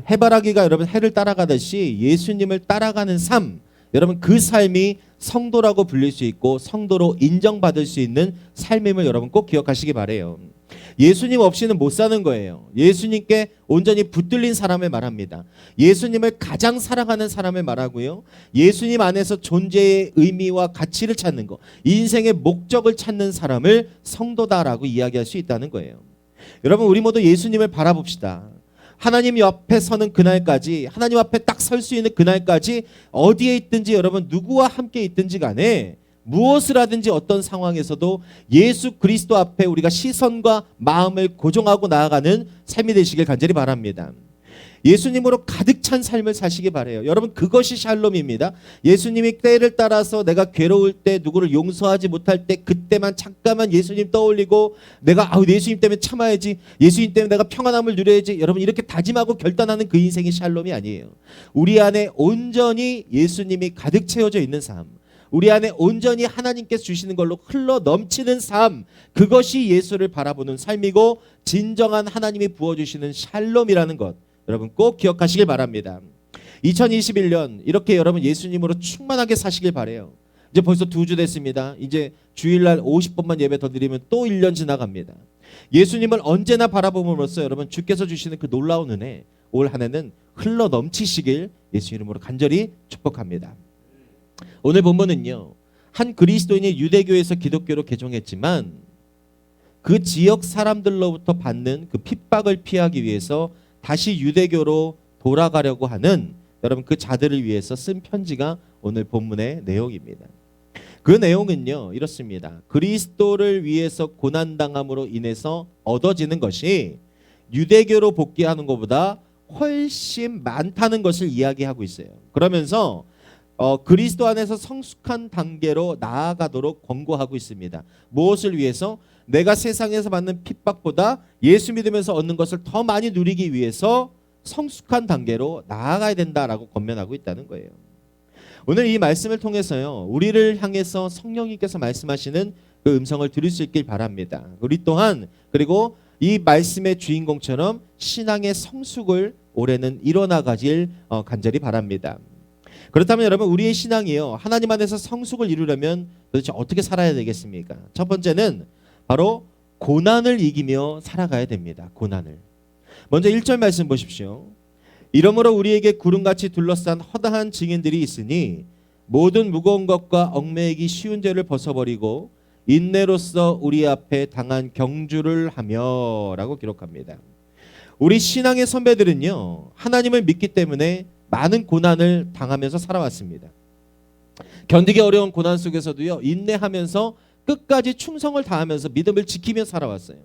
해바라기가 여러분 해를 따라가듯이 예수님을 따라가는 삶, 여러분 그 삶이 성도라고 불릴 수 있고 성도로 인정받을 수 있는 삶임을 여러분 꼭 기억하시기 바래요. 예수님 없이는 못 사는 거예요. 예수님께 온전히 붙들린 사람을 말합니다. 예수님을 가장 사랑하는 사람을 말하고요, 예수님 안에서 존재의 의미와 가치를 찾는 것, 인생의 목적을 찾는 사람을 성도다라고 이야기할 수 있다는 거예요. 여러분, 우리 모두 예수님을 바라봅시다. 하나님 옆에 서는 그날까지, 하나님 앞에 딱 설 수 있는 그날까지 어디에 있든지 여러분 누구와 함께 있든지 간에 무엇을 하든지 어떤 상황에서도 예수 그리스도 앞에 우리가 시선과 마음을 고정하고 나아가는 삶이 되시길 간절히 바랍니다. 예수님으로 가득 찬 삶을 사시기 바래요. 여러분, 그것이 샬롬입니다. 예수님이 때를 따라서 내가 괴로울 때, 누구를 용서하지 못할 때, 그때만 잠깐만 예수님 떠올리고 내가 예수님 때문에 참아야지, 예수님 때문에 내가 평안함을 누려야지, 여러분 이렇게 다짐하고 결단하는 그 인생이 샬롬이 아니에요. 우리 안에 온전히 예수님이 가득 채워져 있는 삶, 우리 안에 온전히 하나님께서 주시는 걸로 흘러 넘치는 삶, 그것이 예수를 바라보는 삶이고 진정한 하나님이 부어주시는 샬롬이라는 것, 여러분 꼭 기억하시길 바랍니다. 2021년 이렇게 여러분 예수님으로 충만하게 사시길 바래요. 이제 벌써 2주 됐습니다. 이제 주일날 50번만 예배 더 드리면 또 1년 지나갑니다. 예수님을 언제나 바라봄으로써 여러분 주께서 주시는 그 놀라운 은혜, 올 한 해는 흘러 넘치시길 예수 이름으로 간절히 축복합니다. 오늘 본문은요, 한 그리스도인이 유대교에서 기독교로 개종했지만 그 지역 사람들로부터 받는 그 핍박을 피하기 위해서 다시 유대교로 돌아가려고 하는 여러분 그 자들을 위해서 쓴 편지가 오늘 본문의 내용입니다. 그 내용은요 이렇습니다. 그리스도를 위해서 고난당함으로 인해서 얻어지는 것이 유대교로 복귀하는 것보다 훨씬 많다는 것을 이야기하고 있어요. 그러면서 그리스도 안에서 성숙한 단계로 나아가도록 권고하고 있습니다. 무엇을 위해서? 내가 세상에서 받는 핍박보다 예수 믿으면서 얻는 것을 더 많이 누리기 위해서 성숙한 단계로 나아가야 된다라고 권면하고 있다는 거예요. 오늘 이 말씀을 통해서요, 우리를 향해서 성령님께서 말씀하시는 그 음성을 들을 수 있길 바랍니다. 우리 또한 그리고 이 말씀의 주인공처럼 신앙의 성숙을 올해는 이뤄나가길 간절히 바랍니다. 그렇다면 여러분, 우리의 신앙이요, 하나님 안에서 성숙을 이루려면 도대체 어떻게 살아야 되겠습니까? 첫 번째는 바로 고난을 이기며 살아가야 됩니다. 고난을. 먼저 1절 말씀 보십시오. 이러므로 우리에게 구름같이 둘러싼 허다한 증인들이 있으니 모든 무거운 것과 얽매이기 쉬운 죄를 벗어버리고 인내로써 우리 앞에 당한 경주를 하며 라고 기록합니다. 우리 신앙의 선배들은요, 하나님을 믿기 때문에 많은 고난을 당하면서 살아왔습니다. 견디기 어려운 고난 속에서도요, 인내하면서 끝까지 충성을 다하면서 믿음을 지키며 살아왔어요.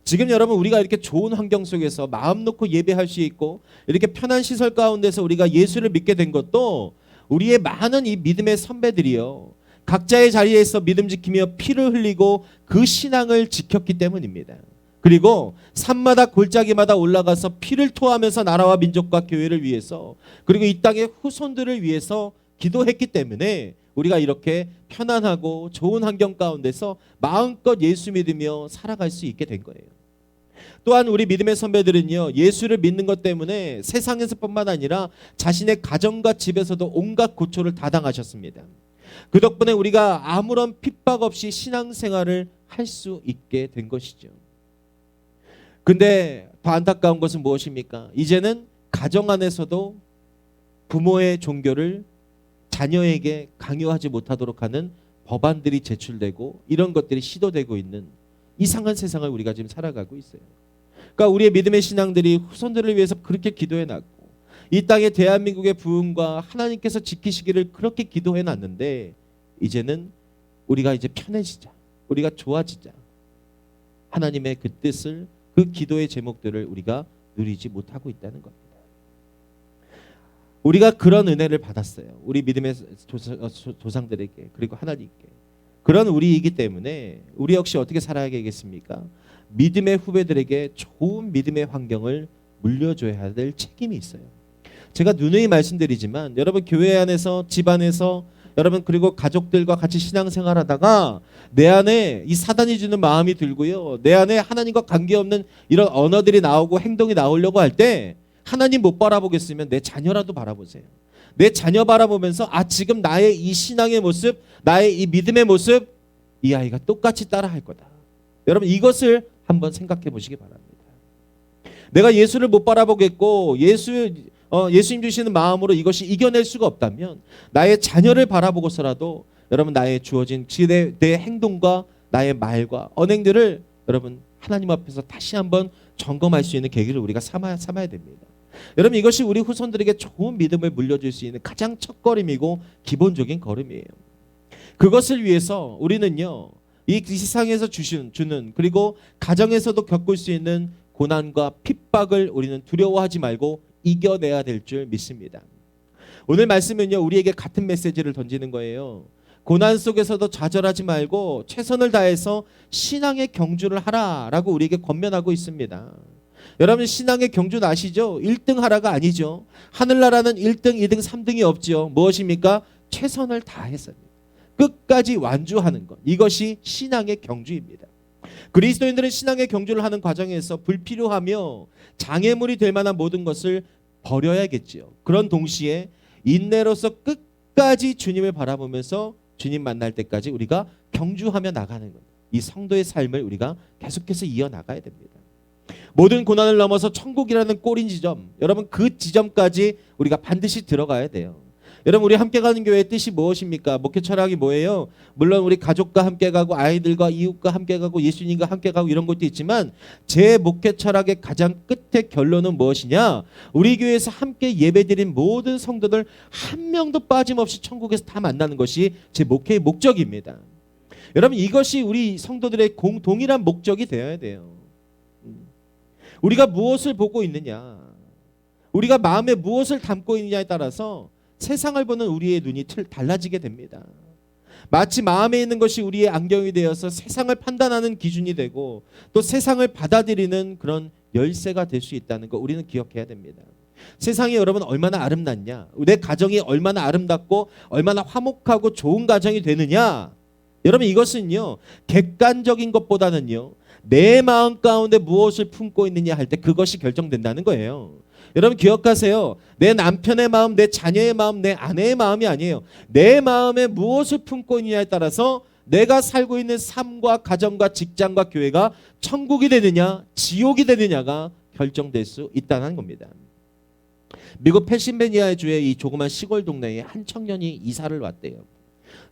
지금 여러분, 우리가 이렇게 좋은 환경 속에서 마음 놓고 예배할 수 있고 이렇게 편한 시설 가운데서 우리가 예수를 믿게 된 것도 우리의 많은 이 믿음의 선배들이요, 각자의 자리에서 믿음 지키며 피를 흘리고 그 신앙을 지켰기 때문입니다. 그리고 산마다 골짜기마다 올라가서 피를 토하면서 나라와 민족과 교회를 위해서, 그리고 이 땅의 후손들을 위해서 기도했기 때문에 우리가 이렇게 편안하고 좋은 환경 가운데서 마음껏 예수 믿으며 살아갈 수 있게 된 거예요. 또한 우리 믿음의 선배들은요, 예수를 믿는 것 때문에 세상에서뿐만 아니라 자신의 가정과 집에서도 온갖 고초를 다 당하셨습니다. 그 덕분에 우리가 아무런 핍박 없이 신앙생활을 할 수 있게 된 것이죠. 근데 더 안타까운 것은 무엇입니까? 이제는 가정 안에서도 부모의 종교를 자녀에게 강요하지 못하도록 하는 법안들이 제출되고 이런 것들이 시도되고 있는 이상한 세상을 우리가 지금 살아가고 있어요. 그러니까 우리의 믿음의 신앙들이 후손들을 위해서 그렇게 기도해 놨고 이 땅의 대한민국의 부흥과 하나님께서 지키시기를 그렇게 기도해 놨는데, 이제는 우리가 이제 편해지자, 우리가 좋아지자, 하나님의 그 뜻을, 그 기도의 제목들을 우리가 누리지 못하고 있다는 겁니다. 우리가 그런 은혜를 받았어요. 우리 믿음의 조상들에게, 그리고 하나님께. 그런 우리이기 때문에 우리 역시 어떻게 살아야겠습니까? 믿음의 후배들에게 좋은 믿음의 환경을 물려줘야 될 책임이 있어요. 제가 누누이 말씀드리지만 여러분, 교회 안에서, 집 안에서, 여러분 그리고 가족들과 같이 신앙생활하다가 내 안에 이 사단이 주는 마음이 들고요, 내 안에 하나님과 관계없는 이런 언어들이 나오고 행동이 나오려고 할 때 하나님 못 바라보겠으면 내 자녀라도 바라보세요. 내 자녀 바라보면서 지금 나의 이 신앙의 모습, 나의 이 믿음의 모습, 이 아이가 똑같이 따라할 거다. 여러분, 이것을 한번 생각해 보시기 바랍니다. 내가 예수를 못 바라보겠고 예수님 주시는 마음으로 이것이 이겨낼 수가 없다면 나의 자녀를 바라보고서라도 여러분, 나의 주어진 내 행동과 나의 말과 언행들을 여러분 하나님 앞에서 다시 한번 점검할 수 있는 계기를 우리가 삼아야 됩니다. 여러분, 이것이 우리 후손들에게 좋은 믿음을 물려줄 수 있는 가장 첫걸음이고 기본적인 걸음이에요. 그것을 위해서 우리는요, 이 세상에서 주는 그리고 가정에서도 겪을 수 있는 고난과 핍박을 우리는 두려워하지 말고 이겨내야 될 줄 믿습니다. 오늘 말씀은요, 우리에게 같은 메시지를 던지는 거예요. 고난 속에서도 좌절하지 말고 최선을 다해서 신앙의 경주를 하라라고 우리에게 권면하고 있습니다. 여러분, 신앙의 경주는 아시죠? 1등 하라가 아니죠. 하늘나라는 1등, 2등, 3등이 없죠. 무엇입니까? 최선을 다해서 끝까지 완주하는 것. 이것이 신앙의 경주입니다. 그리스도인들은 신앙의 경주를 하는 과정에서 불필요하며 장애물이 될 만한 모든 것을 버려야겠지요. 그런 동시에 인내로서 끝까지 주님을 바라보면서 주님 만날 때까지 우리가 경주하며 나가는 것. 이 성도의 삶을 우리가 계속해서 이어나가야 됩니다. 모든 고난을 넘어서 천국이라는 꼬린 지점, 여러분 그 지점까지 우리가 반드시 들어가야 돼요. 여러분, 우리 함께 가는 교회의 뜻이 무엇입니까? 목회 철학이 뭐예요? 물론 우리 가족과 함께 가고 아이들과 이웃과 함께 가고 예수님과 함께 가고 이런 것도 있지만 제 목회 철학의 가장 끝의 결론은 무엇이냐? 우리 교회에서 함께 예배드린 모든 성도들 한 명도 빠짐없이 천국에서 다 만나는 것이 제 목회의 목적입니다. 여러분, 이것이 우리 성도들의 동일한 목적이 되어야 돼요. 우리가 무엇을 보고 있느냐, 우리가 마음에 무엇을 담고 있느냐에 따라서 세상을 보는 우리의 눈이 달라지게 됩니다. 마치 마음에 있는 것이 우리의 안경이 되어서 세상을 판단하는 기준이 되고 또 세상을 받아들이는 그런 열쇠가 될 수 있다는 거 우리는 기억해야 됩니다. 세상이 여러분 얼마나 아름답냐, 내 가정이 얼마나 아름답고 얼마나 화목하고 좋은 가정이 되느냐, 여러분 이것은요 객관적인 것보다는요 내 마음 가운데 무엇을 품고 있느냐 할 때 그것이 결정된다는 거예요. 여러분 기억하세요. 내 남편의 마음, 내 자녀의 마음, 내 아내의 마음이 아니에요. 내 마음에 무엇을 품고 있느냐에 따라서 내가 살고 있는 삶과 가정과 직장과 교회가 천국이 되느냐 지옥이 되느냐가 결정될 수 있다는 겁니다. 미국 펜실베니아주의 이 조그만 시골 동네에 한 청년이 이사를 왔대요.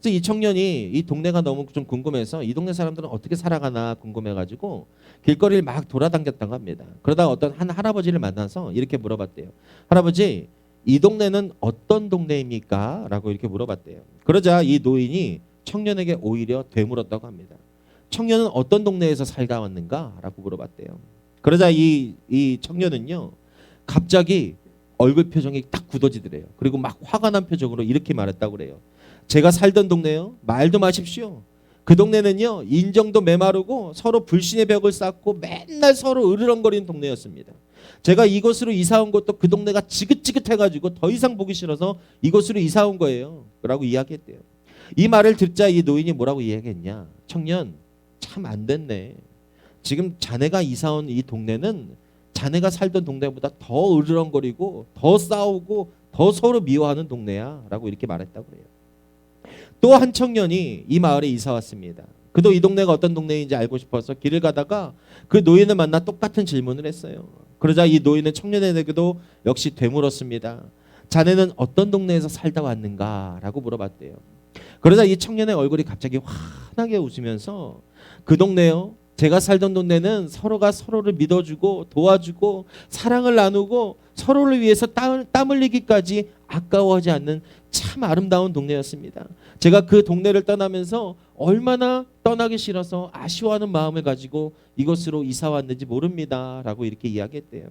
그래서 이 청년이 이 동네가 너무 좀 궁금해서 이 동네 사람들은 어떻게 살아가나 궁금해가지고 길거리를 막 돌아다녔다고 합니다. 그러다가 어떤 한 할아버지를 만나서 이렇게 물어봤대요. 할아버지, 이 동네는 어떤 동네입니까? 라고 이렇게 물어봤대요. 그러자 이 노인이 청년에게 오히려 되물었다고 합니다. 청년은 어떤 동네에서 살다 왔는가? 라고 물어봤대요. 그러자 이 청년은요, 갑자기 얼굴 표정이 딱 굳어지더래요. 그리고 막 화가 난 표정으로 이렇게 말했다고 그래요. 제가 살던 동네요, 말도 마십시오. 그 동네는요, 인정도 메마르고 서로 불신의 벽을 쌓고 맨날 서로 으르렁거리는 동네였습니다. 제가 이곳으로 이사 온 것도 그 동네가 지긋지긋해가지고 더 이상 보기 싫어서 이곳으로 이사 온 거예요. 라고 이야기했대요. 이 말을 듣자 이 노인이 뭐라고 이야기했냐. 청년, 참 안 됐네. 지금 자네가 이사 온 이 동네는 자네가 살던 동네보다 더 으르렁거리고 더 싸우고 더 서로 미워하는 동네야. 라고 이렇게 말했다고 그래요. 또 한 청년이 이 마을에 이사 왔습니다. 그도 이 동네가 어떤 동네인지 알고 싶어서 길을 가다가 그 노인을 만나 똑같은 질문을 했어요. 그러자 이 노인은 청년에게도 역시 되물었습니다. 자네는 어떤 동네에서 살다 왔는가? 라고 물어봤대요. 그러자 이 청년의 얼굴이 갑자기 환하게 웃으면서 그 동네요, 제가 살던 동네는 서로가 서로를 믿어주고 도와주고 사랑을 나누고 서로를 위해서 땀 흘리기까지 아까워하지 않는 참 아름다운 동네였습니다. 제가 그 동네를 떠나면서 얼마나 떠나기 싫어서 아쉬워하는 마음을 가지고 이곳으로 이사 왔는지 모릅니다. 라고 이렇게 이야기했대요.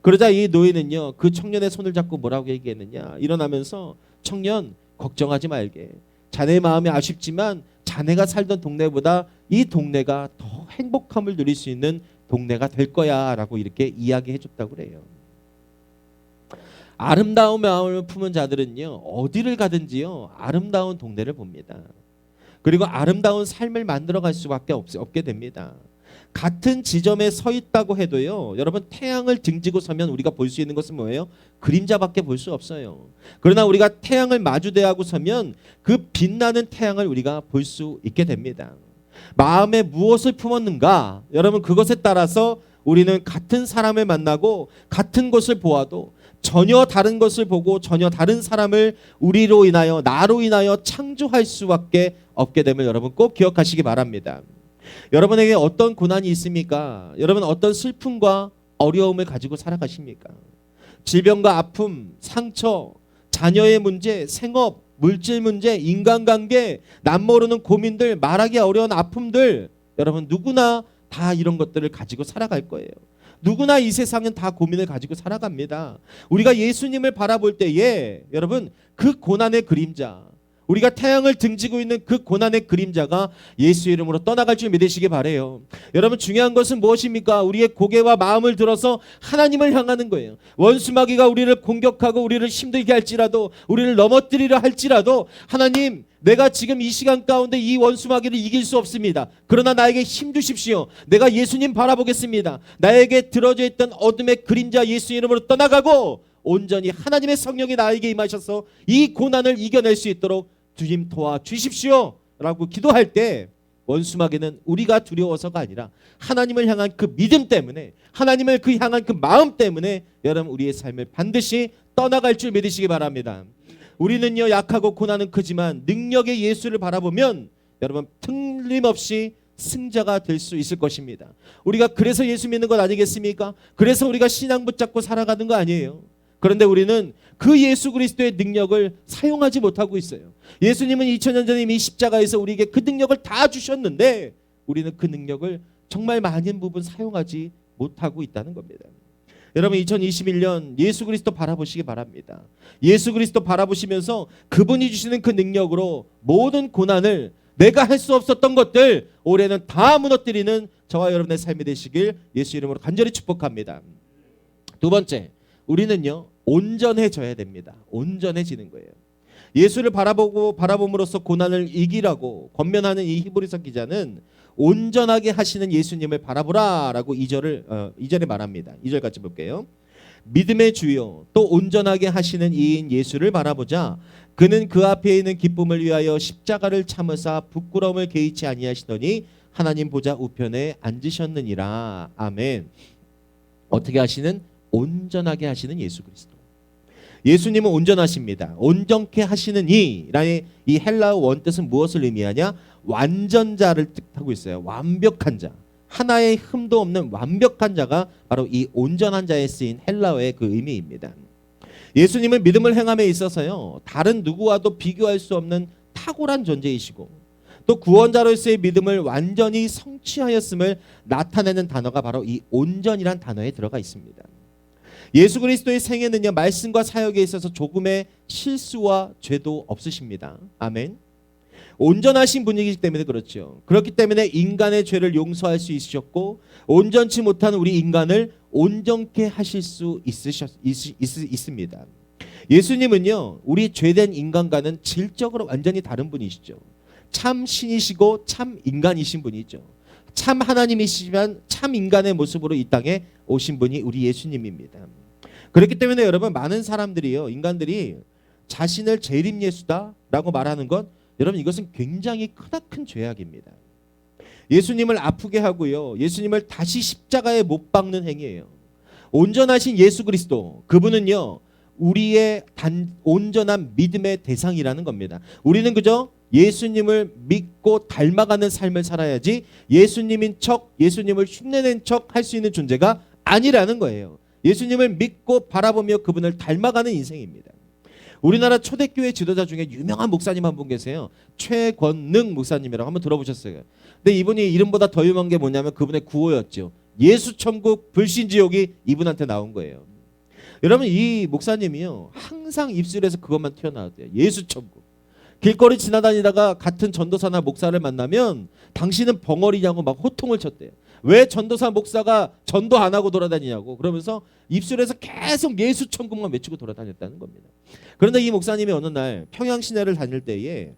그러자 이 노인은요, 그 청년의 손을 잡고 뭐라고 얘기했느냐. 일어나면서 청년, 걱정하지 말게. 자네의 마음이 아쉽지만 자네가 살던 동네보다 이 동네가 더 행복함을 누릴 수 있는 동네가 될 거야. 라고 이렇게 이야기해 줬다고 그래요. 아름다운 마음을 품은 자들은요, 어디를 가든지요, 아름다운 동네를 봅니다. 그리고 아름다운 삶을 만들어갈 수밖에 없게 됩니다. 같은 지점에 서 있다고 해도요, 여러분, 태양을 등지고 서면 우리가 볼 수 있는 것은 뭐예요? 그림자밖에 볼 수 없어요. 그러나 우리가 태양을 마주대하고 서면 그 빛나는 태양을 우리가 볼 수 있게 됩니다. 마음에 무엇을 품었는가? 여러분, 그것에 따라서 우리는 같은 사람을 만나고 같은 것을 보아도 전혀 다른 것을 보고 전혀 다른 사람을 우리로 인하여, 나로 인하여 창조할 수밖에 없게 됨을 여러분 꼭 기억하시기 바랍니다. 여러분에게 어떤 고난이 있습니까? 여러분, 어떤 슬픔과 어려움을 가지고 살아가십니까? 질병과 아픔, 상처, 자녀의 문제, 생업, 물질 문제, 인간관계, 남모르는 고민들, 말하기 어려운 아픔들, 여러분 누구나 다 이런 것들을 가지고 살아갈 거예요. 누구나 이 세상은 다 고민을 가지고 살아갑니다. 우리가 예수님을 바라볼 때에 여러분, 그 고난의 그림자, 우리가 태양을 등지고 있는 그 고난의 그림자가 예수 이름으로 떠나갈 줄 믿으시기 바라요. 여러분, 중요한 것은 무엇입니까? 우리의 고개와 마음을 들어서 하나님을 향하는 거예요. 원수마귀가 우리를 공격하고 우리를 힘들게 할지라도, 우리를 넘어뜨리려 할지라도, 하나님, 내가 지금 이 시간 가운데 이 원수마귀를 이길 수 없습니다. 그러나 나에게 힘 주십시오. 내가 예수님 바라보겠습니다. 나에게 들어져 있던 어둠의 그림자 예수 이름으로 떠나가고 온전히 하나님의 성령이 나에게 임하셔서 이 고난을 이겨낼 수 있도록 주님 도와주십시오 라고 기도할 때, 원수마귀는 우리가 두려워서가 아니라 하나님을 향한 그 믿음 때문에, 하나님을 그 향한 그 마음 때문에 여러분 우리의 삶을 반드시 떠나갈 줄 믿으시기 바랍니다. 우리는요, 약하고 고난은 크지만 능력의 예수를 바라보면 여러분 틀림없이 승자가 될 수 있을 것입니다. 우리가 그래서 예수 믿는 것 아니겠습니까? 그래서 우리가 신앙 붙잡고 살아가는 거 아니에요. 그런데 우리는 그 예수 그리스도의 능력을 사용하지 못하고 있어요. 예수님은 2000년 전에 이미 십자가에서 우리에게 그 능력을 다 주셨는데 우리는 그 능력을 정말 많은 부분 사용하지 못하고 있다는 겁니다. 여러분, 2021년 예수 그리스도 바라보시기 바랍니다. 예수 그리스도 바라보시면서 그분이 주시는 그 능력으로 모든 고난을, 내가 할 수 없었던 것들 올해는 다 무너뜨리는 저와 여러분의 삶이 되시길 예수 이름으로 간절히 축복합니다. 두 번째, 우리는요, 온전해져야 됩니다. 온전해지는 거예요. 예수를 바라봄으로써 고난을 이기라고 권면하는 이 히브리서 기자는 온전하게 하시는 예수님을 바라보라라고 2절에 말합니다. 2절 같이 볼게요. 믿음의 주요 또 온전하게 하시는 이인 예수를 바라보자. 그는 그 앞에 있는 기쁨을 위하여 십자가를 참으사 부끄러움을 개의치 아니하시더니 하나님 보좌 우편에 앉으셨느니라. 아멘. 어떻게 하시는? 온전하게 하시는 예수 그리스도. 예수님은 온전하십니다. 온전케 하시는 이라는 이 헬라어 원뜻은 무엇을 의미하냐? 완전자를 뜻하고 있어요. 완벽한 자. 하나의 흠도 없는 완벽한 자가 바로 이 온전한 자에 쓰인 헬라어의 그 의미입니다. 예수님은 믿음을 행함에 있어서요, 다른 누구와도 비교할 수 없는 탁월한 존재이시고 또 구원자로서의 믿음을 완전히 성취하였음을 나타내는 단어가 바로 이 온전이란 단어에 들어가 있습니다. 예수 그리스도의 생애는요, 말씀과 사역에 있어서 조금의 실수와 죄도 없으십니다. 아멘. 온전하신 분이기 때문에 그렇죠. 그렇기 때문에 인간의 죄를 용서할 수 있으셨고 온전치 못한 우리 인간을 온전케 하실 수 있습니다. 예수님은요, 우리 죄된 인간과는 질적으로 완전히 다른 분이시죠. 참 신이시고 참 인간이신 분이죠. 참 하나님이시지만 참 인간의 모습으로 이 땅에 오신 분이 우리 예수님입니다. 그렇기 때문에 여러분, 많은 사람들이요, 인간들이 자신을 재림 예수다라고 말하는 것, 여러분, 이것은 굉장히 크나큰 죄악입니다. 예수님을 아프게 하고요, 예수님을 다시 십자가에 못 박는 행위예요. 온전하신 예수 그리스도, 그분은요, 우리의 온전한 믿음의 대상이라는 겁니다. 우리는 그저 예수님을 믿고 닮아가는 삶을 살아야지 예수님인 척, 예수님을 흉내낸 척 할 수 있는 존재가 아니라는 거예요. 예수님을 믿고 바라보며 그분을 닮아가는 인생입니다. 우리나라 초대교회 지도자 중에 유명한 목사님 한 분 계세요. 최권능 목사님이라고 한번 들어보셨어요. 근데 이분이 이름보다 더 유명한 게 뭐냐면 그분의 구호였죠. 예수천국 불신지옥이 이분한테 나온 거예요. 여러분, 이 목사님이요, 항상 입술에서 그것만 튀어나왔대요. 예수천국. 길거리 지나다니다가 같은 전도사나 목사를 만나면 당신은 벙어리냐고 막 호통을 쳤대요. 왜 전도사 목사가 전도 안 하고 돌아다니냐고. 그러면서 입술에서 계속 예수 천국만 외치고 돌아다녔다는 겁니다. 그런데 이 목사님이 어느 날 평양 시내를 다닐 때에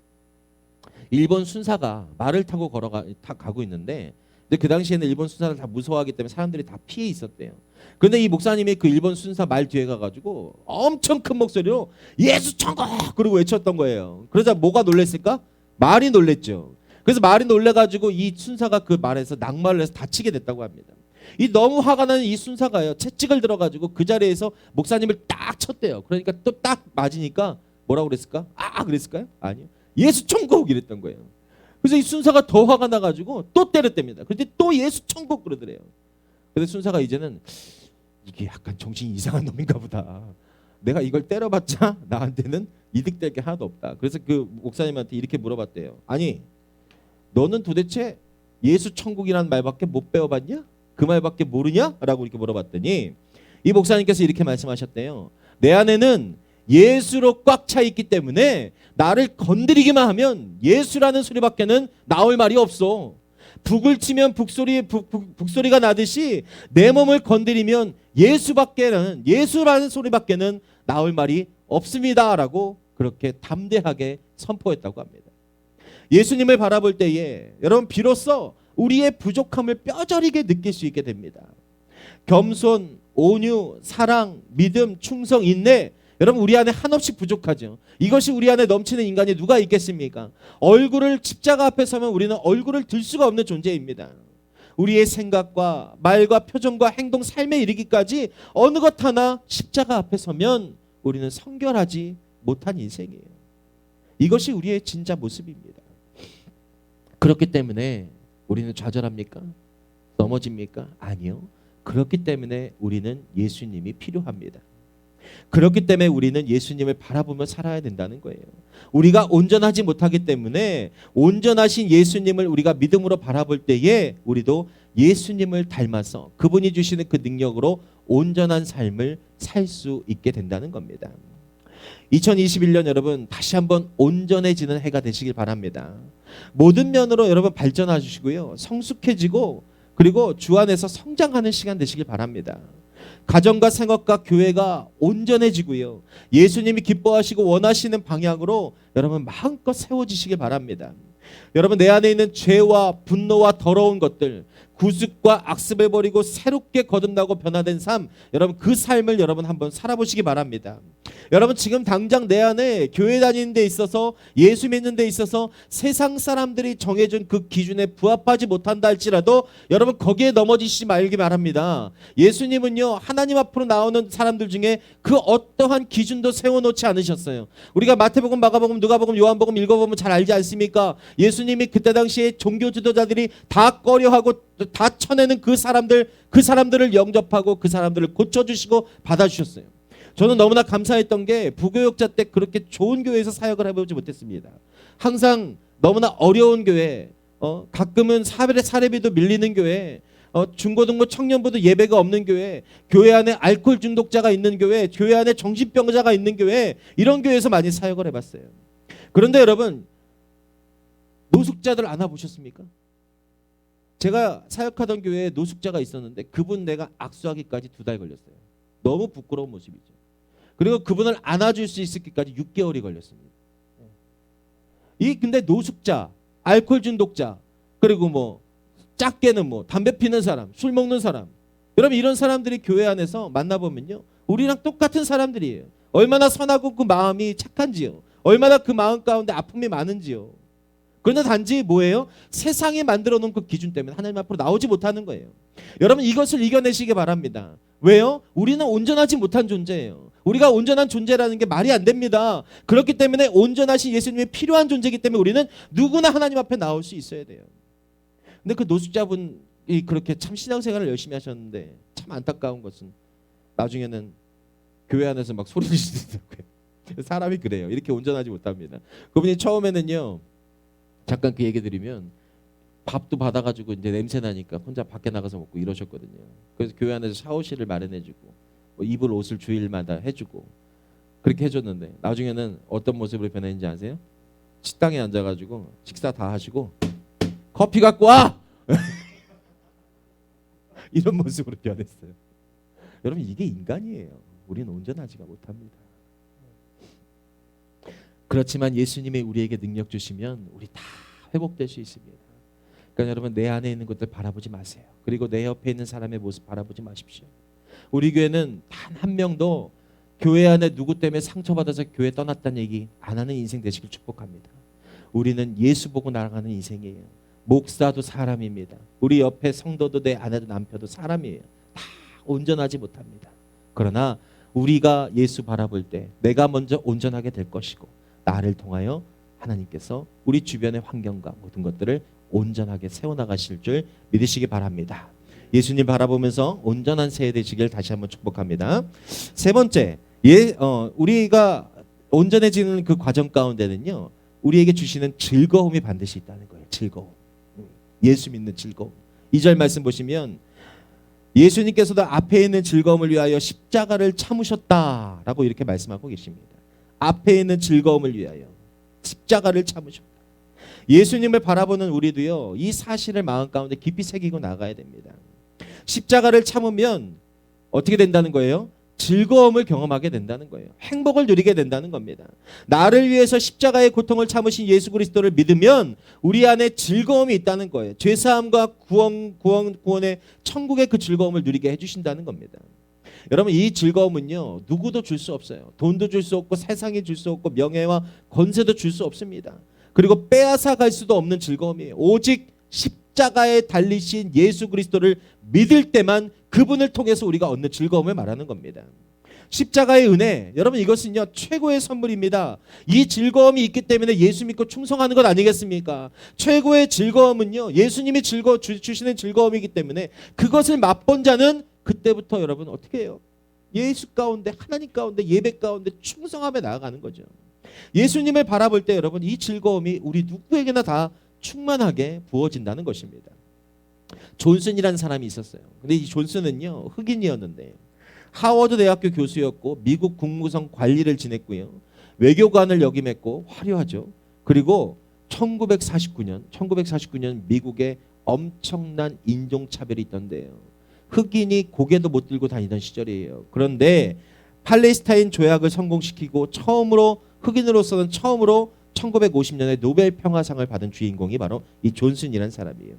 일본 순사가 말을 타고 가고 있는데, 근데 그 당시에는 일본 순사를 다 무서워하기 때문에 사람들이 다 피해 있었대요. 그런데 이 목사님이 그 일본 순사 말 뒤에 가가지고 엄청 큰 목소리로 예수 천국 그러고 외쳤던 거예요. 그러자 뭐가 놀랬을까? 말이 놀랬죠. 그래서 말이 놀래가지고 이 순사가 그 말에서 낙마를 해서 다치게 됐다고 합니다. 이 너무 화가 나는 이 순사가요, 채찍을 들어가지고 그 자리에서 목사님을 딱 쳤대요. 그러니까 또 딱 맞으니까 뭐라고 그랬을까? 그랬을까요? 아니요. 예수 천국 이랬던 거예요. 그래서 이 순사가 더 화가 나가지고 또 때렸답니다. 그런데 또 예수 천국 그러더래요. 그래서 순사가 이제는 이게 약간 정신이 이상한 놈인가 보다. 내가 이걸 때려봤자 나한테는 이득될 게 하나도 없다. 그래서 그 목사님한테 이렇게 물어봤대요. 아니, 너는 도대체 예수 천국이라는 말밖에 못 배워봤냐? 그 말밖에 모르냐? 라고 이렇게 물어봤더니 이 목사님께서 이렇게 말씀하셨대요. 내 안에는 예수로 꽉 차 있기 때문에 나를 건드리기만 하면 예수라는 소리밖에는 나올 말이 없어. 북을 치면 북소리가 나듯이 내 몸을 건드리면 예수라는 소리밖에는 나올 말이 없습니다라고 그렇게 담대하게 선포했다고 합니다. 예수님을 바라볼 때에 여러분, 비로소 우리의 부족함을 뼈저리게 느낄 수 있게 됩니다. 겸손, 온유, 사랑, 믿음, 충성, 인내, 여러분, 우리 안에 한없이 부족하죠. 이것이 우리 안에 넘치는 인간이 누가 있겠습니까? 십자가 앞에 서면 우리는 얼굴을 들 수가 없는 존재입니다. 우리의 생각과 말과 표정과 행동, 삶에 이르기까지 어느 것 하나 십자가 앞에 서면 우리는 성결하지 못한 인생이에요. 이것이 우리의 진짜 모습입니다. 그렇기 때문에 우리는 좌절합니까? 넘어집니까? 아니요. 그렇기 때문에 우리는 예수님이 필요합니다. 그렇기 때문에 우리는 예수님을 바라보며 살아야 된다는 거예요. 우리가 온전하지 못하기 때문에 온전하신 예수님을 우리가 믿음으로 바라볼 때에 우리도 예수님을 닮아서 그분이 주시는 그 능력으로 온전한 삶을 살 수 있게 된다는 겁니다. 2021년 여러분, 다시 한번 온전해지는 해가 되시길 바랍니다. 모든 면으로 여러분 발전하시고요, 성숙해지고 그리고 주 안에서 성장하는 시간 되시길 바랍니다. 가정과 생업과 교회가 온전해지고요, 예수님이 기뻐하시고 원하시는 방향으로 여러분 마음껏 세워지시길 바랍니다. 여러분, 내 안에 있는 죄와 분노와 더러운 것들, 구습과 악습을 버리고 새롭게 거듭나고 변화된 삶, 여러분 그 삶을 여러분 한번 살아보시기 바랍니다. 여러분 지금 당장 내 안에 교회 다니는 데 있어서 예수 믿는 데 있어서 세상 사람들이 정해준 그 기준에 부합하지 못한다 할지라도 여러분 거기에 넘어지시지 말기 바랍니다. 예수님은요 하나님 앞으로 나오는 사람들 중에 그 어떠한 기준도 세워놓지 않으셨어요. 우리가 마태복음, 마가복음, 누가복음, 요한복음 읽어보면 잘 알지 않습니까? 예수님이 그때 당시에 종교 지도자들이 다 꺼려하고 다 쳐내는 그 사람들을 영접하고 그 사람들을 고쳐주시고 받아주셨어요. 저는 너무나 감사했던 게 부교육자 때 그렇게 좋은 교회에서 사역을 해보지 못했습니다. 항상 너무나 어려운 교회, 가끔은 사례비도 밀리는 교회, 중고등부 청년부도 예배가 없는 교회, 교회 안에 알코올 중독자가 있는 교회, 교회 안에 정신병자가 있는 교회, 이런 교회에서 많이 사역을 해봤어요. 그런데 여러분 노숙자들 안아보셨습니까? 제가 사역하던 교회에 노숙자가 있었는데 그분 내가 악수하기까지 2달 걸렸어요. 너무 부끄러운 모습이죠. 그리고 그분을 안아줄 수 있기까지 6개월이 걸렸습니다. 근데 노숙자, 알코올 중독자, 그리고 뭐 작게는 뭐 담배 피는 사람, 술 먹는 사람, 여러분 이런 사람들이 교회 안에서 만나보면요 우리랑 똑같은 사람들이에요. 얼마나 선하고 그 마음이 착한지요. 얼마나 그 마음 가운데 아픔이 많은지요. 그런데 단지 뭐예요? 세상이 만들어 놓은 그 기준 때문에 하나님 앞으로 나오지 못하는 거예요. 여러분 이것을 이겨내시기 바랍니다. 왜요? 우리는 온전하지 못한 존재예요. 우리가 온전한 존재라는 게 말이 안 됩니다. 그렇기 때문에 온전하신 예수님이 필요한 존재이기 때문에 우리는 누구나 하나님 앞에 나올 수 있어야 돼요. 근데 그 노숙자분이 그렇게 참 신앙생활을 열심히 하셨는데 참 안타까운 것은 나중에는 교회 안에서 막 소리를 지르더라고요. 사람이 그래요. 이렇게 온전하지 못합니다. 그분이 처음에는요 잠깐 그 얘기 드리면 밥도 받아가지고 이제 냄새 나니까 혼자 밖에 나가서 먹고 이러셨거든요. 그래서 교회 안에서 샤워실을 마련해주고 뭐 입을 옷을 주일마다 해주고 그렇게 해줬는데 나중에는 어떤 모습으로 변했는지 아세요? 식당에 앉아가지고 식사 다 하시고 커피 갖고 와! 이런 모습으로 변했어요. 여러분 이게 인간이에요. 우리는 온전하지가 못합니다. 그렇지만 예수님이 우리에게 능력 주시면 우리 다 회복될 수 있습니다. 그러니까 여러분 내 안에 있는 것들 바라보지 마세요. 그리고 내 옆에 있는 사람의 모습 바라보지 마십시오. 우리 교회는 단 한 명도 교회 안에 누구 때문에 상처받아서 교회 떠났다는 얘기 안 하는 인생 되시길 축복합니다. 우리는 예수 보고 나아가는 인생이에요. 목사도 사람입니다. 우리 옆에 성도도 내 아내도 남편도 사람이에요. 다 온전하지 못합니다. 그러나 우리가 예수 바라볼 때 내가 먼저 온전하게 될 것이고 나를 통하여 하나님께서 우리 주변의 환경과 모든 것들을 온전하게 세워나가실 줄 믿으시기 바랍니다. 예수님 바라보면서 온전한 세대 되시길 다시 한번 축복합니다. 세 번째, 우리가 온전해지는 그 과정 가운데는요 우리에게 주시는 즐거움이 반드시 있다는 거예요. 즐거움. 예수 믿는 즐거움. 2절 말씀 보시면 예수님께서도 앞에 있는 즐거움을 위하여 십자가를 참으셨다라고 이렇게 말씀하고 계십니다. 앞에 있는 즐거움을 위하여 십자가를 참으셨다. 예수님을 바라보는 우리도요 이 사실을 마음 가운데 깊이 새기고 나가야 됩니다. 십자가를 참으면 어떻게 된다는 거예요? 즐거움을 경험하게 된다는 거예요. 행복을 누리게 된다는 겁니다. 나를 위해서 십자가의 고통을 참으신 예수 그리스도를 믿으면 우리 안에 즐거움이 있다는 거예요. 죄사함과 구원의 천국의 그 즐거움을 누리게 해주신다는 겁니다. 여러분 이 즐거움은요 누구도 줄 수 없어요. 돈도 줄 수 없고 세상이 줄 수 없고 명예와 권세도 줄 수 없습니다. 그리고 빼앗아 갈 수도 없는 즐거움이에요. 오직 십자가에 달리신 예수 그리스도를 믿을 때만 그분을 통해서 우리가 얻는 즐거움을 말하는 겁니다. 십자가의 은혜, 여러분 이것은요 최고의 선물입니다. 이 즐거움이 있기 때문에 예수 믿고 충성하는 것 아니겠습니까? 최고의 즐거움은요 예수님이 주시는 즐거움이기 때문에 그것을 맛본 자는 그때부터 여러분 어떻게 해요? 예수 가운데 하나님 가운데 예배 가운데 충성하며 나아가는 거죠. 예수님을 바라볼 때 여러분 이 즐거움이 우리 누구에게나 다 충만하게 부어진다는 것입니다. 존슨이라는 사람이 있었어요. 근데 이 존슨은요 흑인이었는데 하워드 대학교 교수였고 미국 국무성 관리를 지냈고요. 외교관을 역임했고 화려하죠. 그리고 1949년 미국에 엄청난 인종차별이 있던데요. 흑인이 고개도 못 들고 다니던 시절이에요. 그런데 팔레스타인 조약을 성공시키고 흑인으로서는 처음으로 1950년에 노벨 평화상을 받은 주인공이 바로 이 존슨이라는 사람이에요.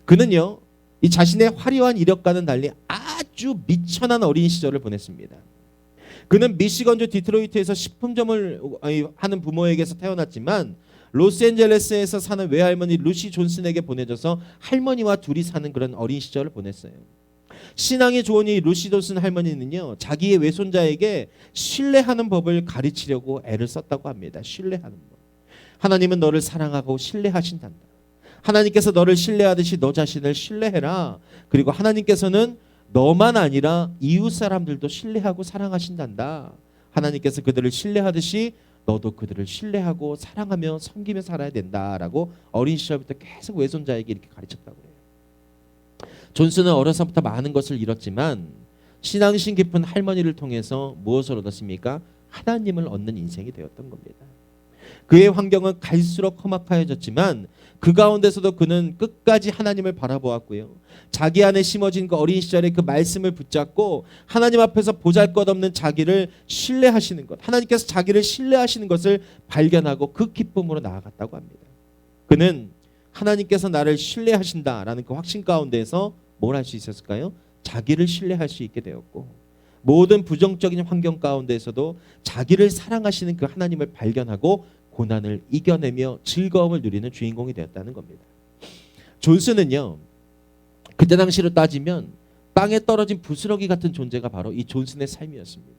그는요 이 자신의 화려한 이력과는 달리 아주 미천한 어린 시절을 보냈습니다. 그는 미시건주 디트로이트에서 식품점을 하는 부모에게서 태어났지만 로스앤젤레스에서 사는 외할머니 루시 존슨에게 보내져서 할머니와 둘이 사는 그런 어린 시절을 보냈어요. 신앙이 좋은 이 루시 존슨 할머니는요, 자기의 외손자에게 신뢰하는 법을 가르치려고 애를 썼다고 합니다. 신뢰하는 법. 하나님은 너를 사랑하고 신뢰하신단다. 하나님께서 너를 신뢰하듯이 너 자신을 신뢰해라. 그리고 하나님께서는 너만 아니라 이웃 사람들도 신뢰하고 사랑하신단다. 하나님께서 그들을 신뢰하듯이 너도 그들을 신뢰하고 사랑하며 섬기며 살아야 된다라고 어린 시절부터 계속 외손자에게 이렇게 가르쳤다고 해요. 존슨은 어려서부터 많은 것을 잃었지만 신앙심 깊은 할머니를 통해서 무엇을 얻었습니까? 하나님을 얻는 인생이 되었던 겁니다. 그의 환경은 갈수록 험악해졌지만 그 가운데서도 그는 끝까지 하나님을 바라보았고요. 자기 안에 심어진 그 어린 시절의 그 말씀을 붙잡고 하나님 앞에서 보잘것없는 자기를 신뢰하시는 것, 하나님께서 자기를 신뢰하시는 것을 발견하고 그 기쁨으로 나아갔다고 합니다. 그는 하나님께서 나를 신뢰하신다라는 그 확신 가운데서 뭘 할 수 있었을까요? 자기를 신뢰할 수 있게 되었고, 모든 부정적인 환경 가운데서도 자기를 사랑하시는 그 하나님을 발견하고 고난을 이겨내며 즐거움을 누리는 주인공이 되었다는 겁니다. 존슨은요, 그때 당시로 따지면 땅에 떨어진 부스러기 같은 존재가 바로 이 존슨의 삶이었습니다.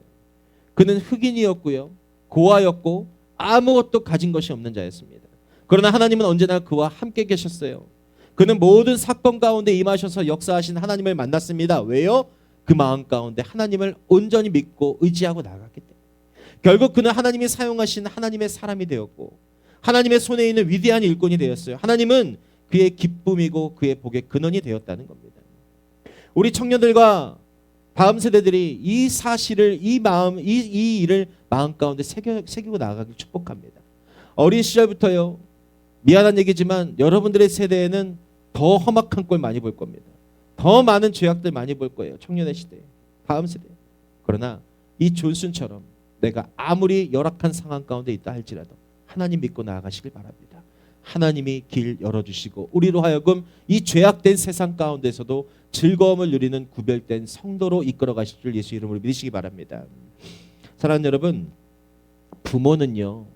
그는 흑인이었고요, 고아였고 아무것도 가진 것이 없는 자였습니다. 그러나 하나님은 언제나 그와 함께 계셨어요. 그는 모든 사건 가운데 임하셔서 역사하신 하나님을 만났습니다. 왜요? 그 마음 가운데 하나님을 온전히 믿고 의지하고 나아갔기 때문에. 결국 그는 하나님이 사용하신 하나님의 사람이 되었고 하나님의 손에 있는 위대한 일꾼이 되었어요. 하나님은 그의 기쁨이고 그의 복의 근원이 되었다는 겁니다. 우리 청년들과 다음 세대들이 이 사실을, 이 마음, 이 일을 마음 가운데 새기고 나아가길 축복합니다. 어린 시절부터요, 미안한 얘기지만 여러분들의 세대에는 더 험악한 꼴 많이 볼 겁니다. 더 많은 죄악들 많이 볼 거예요. 청년의 시대에, 다음 세대. 그러나 이 존슨처럼 내가 아무리 열악한 상황 가운데 있다 할지라도 하나님 믿고 나아가시길 바랍니다. 하나님이 길 열어주시고 우리로 하여금 이 죄악된 세상 가운데서도 즐거움을 누리는 구별된 성도로 이끌어 가실 줄 예수 이름으로 믿으시기 바랍니다. 사랑하는 여러분, 부모는요,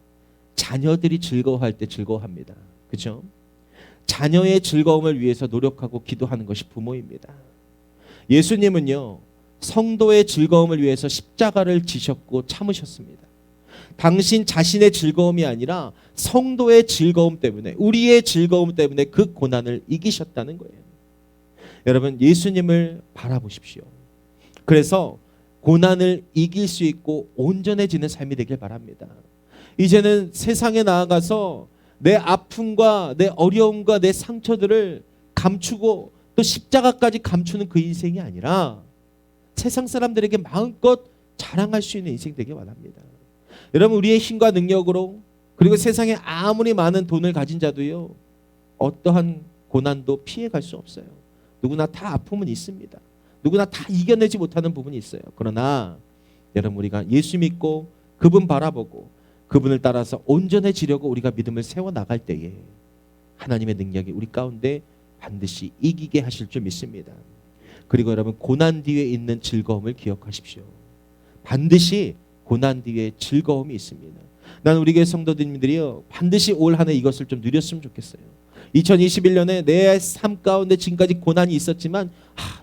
자녀들이 즐거워할 때 즐거워합니다. 그렇죠? 자녀의 즐거움을 위해서 노력하고 기도하는 것이 부모입니다. 예수님은요, 성도의 즐거움을 위해서 십자가를 지셨고 참으셨습니다. 당신 자신의 즐거움이 아니라 성도의 즐거움 때문에, 우리의 즐거움 때문에 그 고난을 이기셨다는 거예요. 여러분, 예수님을 바라보십시오. 그래서 고난을 이길 수 있고 온전해지는 삶이 되길 바랍니다. 이제는 세상에 나아가서 내 아픔과 내 어려움과 내 상처들을 감추고 또 십자가까지 감추는 그 인생이 아니라 세상 사람들에게 마음껏 자랑할 수 있는 인생 되길 바랍니다. 여러분, 우리의 힘과 능력으로, 그리고 세상에 아무리 많은 돈을 가진 자도요, 어떠한 고난도 피해갈 수 없어요. 누구나 다 아픔은 있습니다. 누구나 다 이겨내지 못하는 부분이 있어요. 그러나 여러분, 우리가 예수 믿고 그분 바라보고 그분을 따라서 온전해지려고 우리가 믿음을 세워나갈 때에 하나님의 능력이 우리 가운데 반드시 이기게 하실 줄 믿습니다. 그리고 여러분, 고난 뒤에 있는 즐거움을 기억하십시오. 반드시 고난 뒤에 즐거움이 있습니다. 난 우리 교회 성도님들이요, 반드시 올 한 해 이것을 좀 누렸으면 좋겠어요. 2021년에 내 삶 가운데 지금까지 고난이 있었지만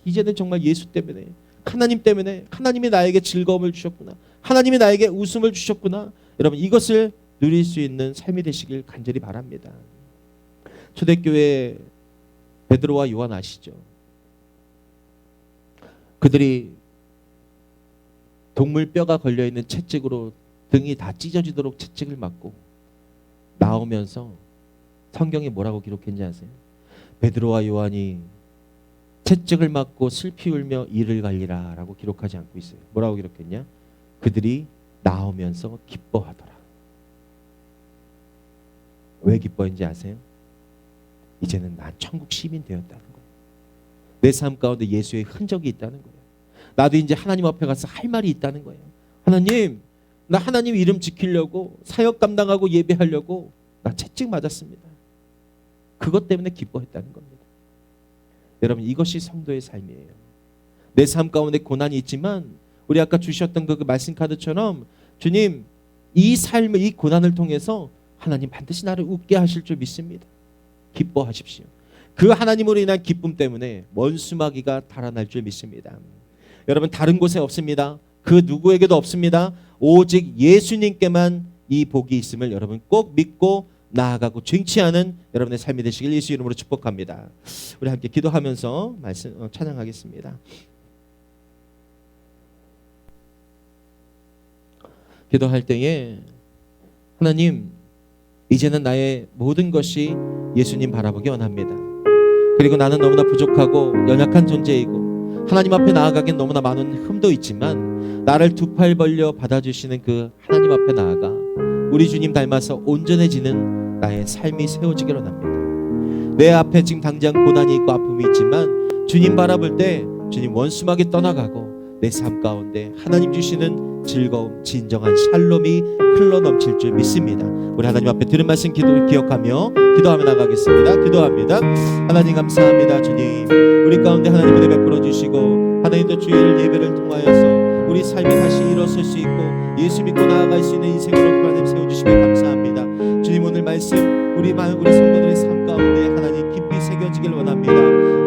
이제는 정말 예수 때문에, 하나님 때문에, 하나님이 나에게 즐거움을 주셨구나, 하나님이 나에게 웃음을 주셨구나, 여러분 이것을 누릴 수 있는 삶이 되시길 간절히 바랍니다. 초대교회 베드로와 요한 아시죠? 그들이 동물 뼈가 걸려있는 채찍으로 등이 다 찢어지도록 채찍을 맞고 나오면서 성경에 뭐라고 기록했는지 아세요? 베드로와 요한이 채찍을 맞고 슬피 울며 이를 갈리라 라고 기록하지 않고 있어요. 뭐라고 기록했냐? 그들이 나오면서 기뻐하더라. 왜 기뻐했는지 아세요? 이제는 난 천국 시민 되었다는 거예요. 내 삶 가운데 예수의 흔적이 있다는 거예요. 나도 이제 하나님 앞에 가서 할 말이 있다는 거예요. 하나님, 나 하나님 이름 지키려고, 사역 감당하고 예배하려고 나 채찍 맞았습니다. 그것 때문에 기뻐했다는 겁니다. 여러분, 이것이 성도의 삶이에요. 내 삶 가운데 고난이 있지만 우리 아까 주셨던 그 말씀 카드처럼 주님 이 삶의 이 고난을 통해서 하나님 반드시 나를 웃게 하실 줄 믿습니다. 기뻐하십시오. 그 하나님으로 인한 기쁨 때문에 원수마귀가 달아날 줄 믿습니다. 여러분 다른 곳에 없습니다. 그 누구에게도 없습니다. 오직 예수님께만 이 복이 있음을 여러분 꼭 믿고 나아가고 쟁취하는 여러분의 삶이 되시길 예수 이름으로 축복합니다. 우리 함께 기도하면서 말씀 찬양하겠습니다. 기도할 때에 하나님 이제는 나의 모든 것이 예수님 바라보기 원합니다. 그리고 나는 너무나 부족하고 연약한 존재이고 하나님 앞에 나아가기엔 너무나 많은 흠도 있지만 나를 두 팔 벌려 받아주시는 그 하나님 앞에 나아가 우리 주님 닮아서 온전해지는 나의 삶이 세워지길 원합니다. 내 앞에 지금 당장 고난이 있고 아픔이 있지만 주님 바라볼 때 주님 원수마귀 떠나가고 내 삶 가운데 하나님 주시는 즐거움, 진정한 샬롬이 흘러넘칠 줄 믿습니다. 우리 하나님 앞에 들은 말씀 기억하며 기도하며 나가겠습니다. 기도합니다. 하나님 감사합니다. 주님 우리 가운데 하나님 은혜 베풀어 주시고 하나님도 주일 예배를 통하여서 우리 삶이 다시 일어설 수 있고 예수 믿고 나아갈 수 있는 인생으로 하나님 세워주시며 감사합니다. 주님 오늘 말씀 우리 성도들의 삶 가운데 하나님 깊이 새겨지길 원합니다.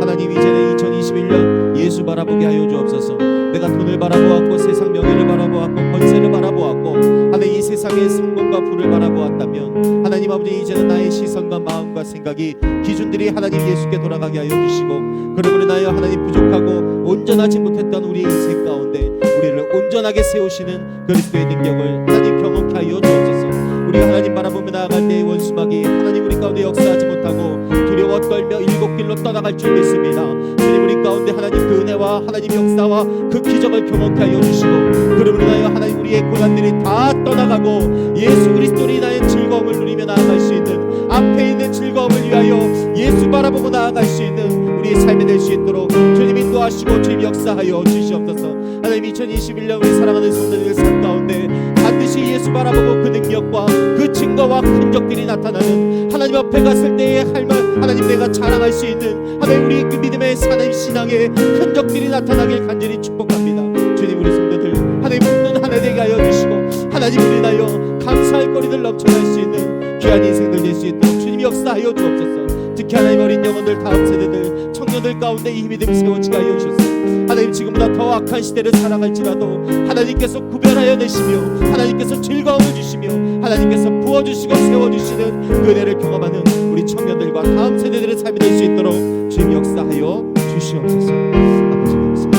하나님 이제는 2021년 예수 바라보게 하여 주옵소서. 내가 돈을 바라보았고 세상 명예를 바라보았고 권세를 바라보았고 하나님 이 세상의 성공과 부를 바라보았다면 하나님 아버지 이제는 나의 시선과 마음과 생각이 기준들이 하나님 예수께 돌아가게 하여 주시고 그러므로 인하여 하나님 부족하고 온전하지 못했던 우리 인생 가운데 우리를 온전하게 세우시는 그리스도의 능력을 하나님 경험케 하여 주옵소서. 우리가 하나님 바라보며 나아갈 때의 원수마귀 하나님 우리 가운데 역사하지 못하고 두려워 떨며 일곱 길로 떠나갈 줄 믿습니다. 주님 우리 가운데 하나님 그 은혜와 하나님 역사와 그 기적을 경험케 하여 주시고 그러므로 인하여 하나님 우리의 고난들이 다 떠나가고 예수 그리스도로 인하여 즐거움을 누리며 나아갈 수 있는 앞에 있는 즐거움을 위하여 예수 바라보고 나아갈 수 있는 우리의 삶이 될 수 있도록 주님 인도하시고 주님 역사하여 주시옵소서. 하나님 2021년 우리 사랑하는 성도들의 삶 가운데 반드시 예수 바라보고 그 능력과 그 증거와 흔적들이 나타나는 하나님 앞에 갔을 때의 하나님 내가 자랑할 수 있는 하나님 우리 그 믿음의 하나님 신앙의 흔적들이 나타나길 간절히 축복합니다. 주님 우리 성도들 하나님 웃는 한 해 되게 하여 주시고 하나님을 인하여 감사할 거리들 넘쳐날 수 있는 귀한 인생들 될 수 있도록 주님 역사하여 주옵소서. 특히 하나님 어린 영혼들 다음 세대들 청년들 가운데 이 믿음이 세워지게 하여 주옵소서. 하나님 지금보다 더 악한 시대를 살아갈지라도 하나님께서 구별하여 내시며 하나님께서 즐거움을 주시며 하나님께서 부어주시고 세워주시는 그 은혜를 경험하는 우리 청년들과 다음 세대들의 삶이 될 수 있도록 주님 역사하여 주시옵소서. 아버지 감사합니다.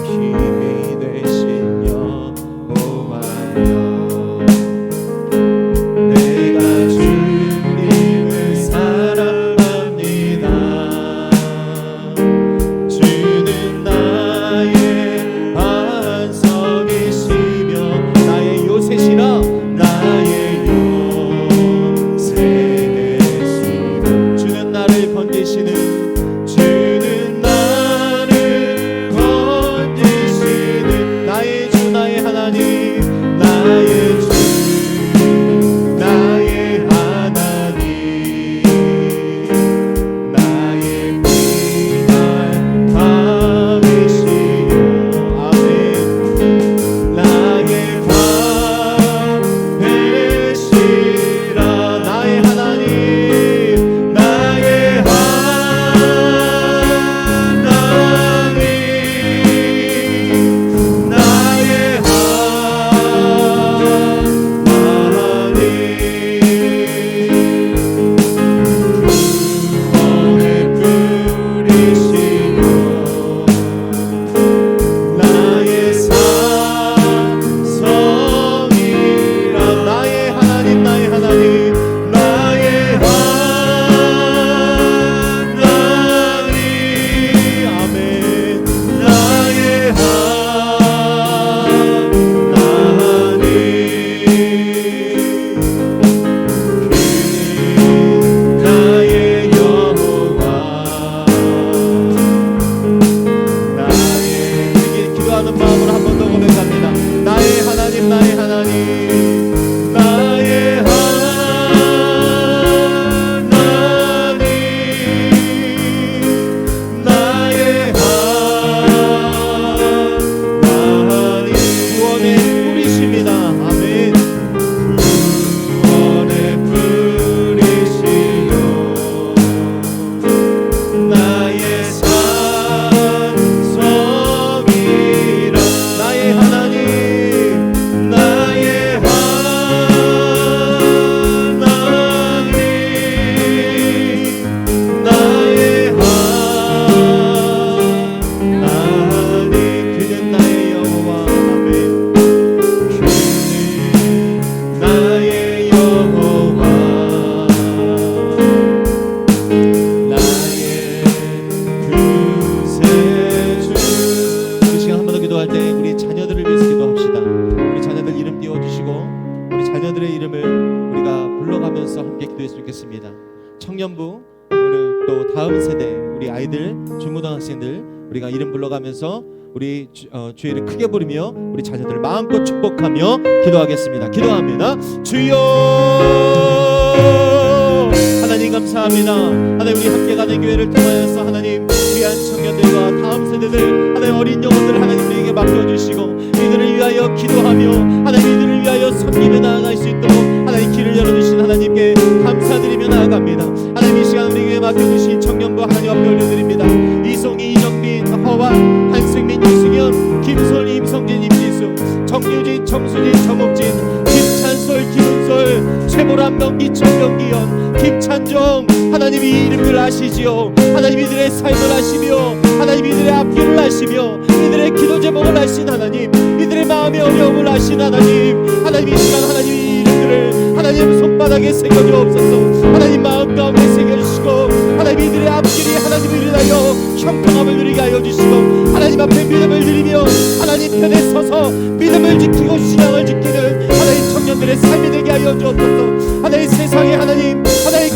힘이 되신 여호와여 내가 주님을 사랑합니다. 주는 나의 반석이시며 나의 요새시라 나의 요새 되시니 기도했으면 좋겠습니다. 청년부 오늘 또 다음 세대 우리 아이들 중고등학생들 우리가 이름 불러가면서 우리 주의를 크게 부르며 우리 자녀들을 마음껏 축복하며 기도하겠습니다. 기도합니다. 주여 하나님 감사합니다. 하나님 우리 함께 가는 교회를 통하여서 하나님 귀한 청년들과 다음 세대들 하나님 어린 영혼들을 하나님 우리에게 맡겨주시고 이들을 위하여 기도하며 하나님 이들을 위하여 섬기며 나아갈 수 있도록 하나님 길을 열어주신 하나님께 감사드리며 나아갑니다. 하나님 이 시간 우리 교회에 맡겨주신 청년부 하나님 앞에 올려드립니다. 이송이, 이정민, 허완, 한승민, 유승현, 김솔, 임성진, 임지수, 정유진, 정수진, 정옥진, 김찬솔, 김은솔, 최보람, 명기천, 명기현, 김찬종 하나님 이 이름을 아시지요. 하나님 이들의 삶을 아시며 하나님 이들의 앞길을 아시며 이들의 기도 제목을 아신 하나님 이들의 마음의 어려움을 아신 하나님 하나님 이 시간 하나님 이 이름들을 하나님 손바닥에 새겨주옵소서. 하나님 마음 가운데 새겨주시고 하나님 이들의 앞길이 하나님을 위하여 형통함을 누리게 하여 주시고 하나님 앞에 믿음을 드리며 하나님 편에 서서 믿음을 지키고 신앙을 지키는 하나님 청년들의 삶이 되게 하여 주옵소서. 하나님 세상에 하나님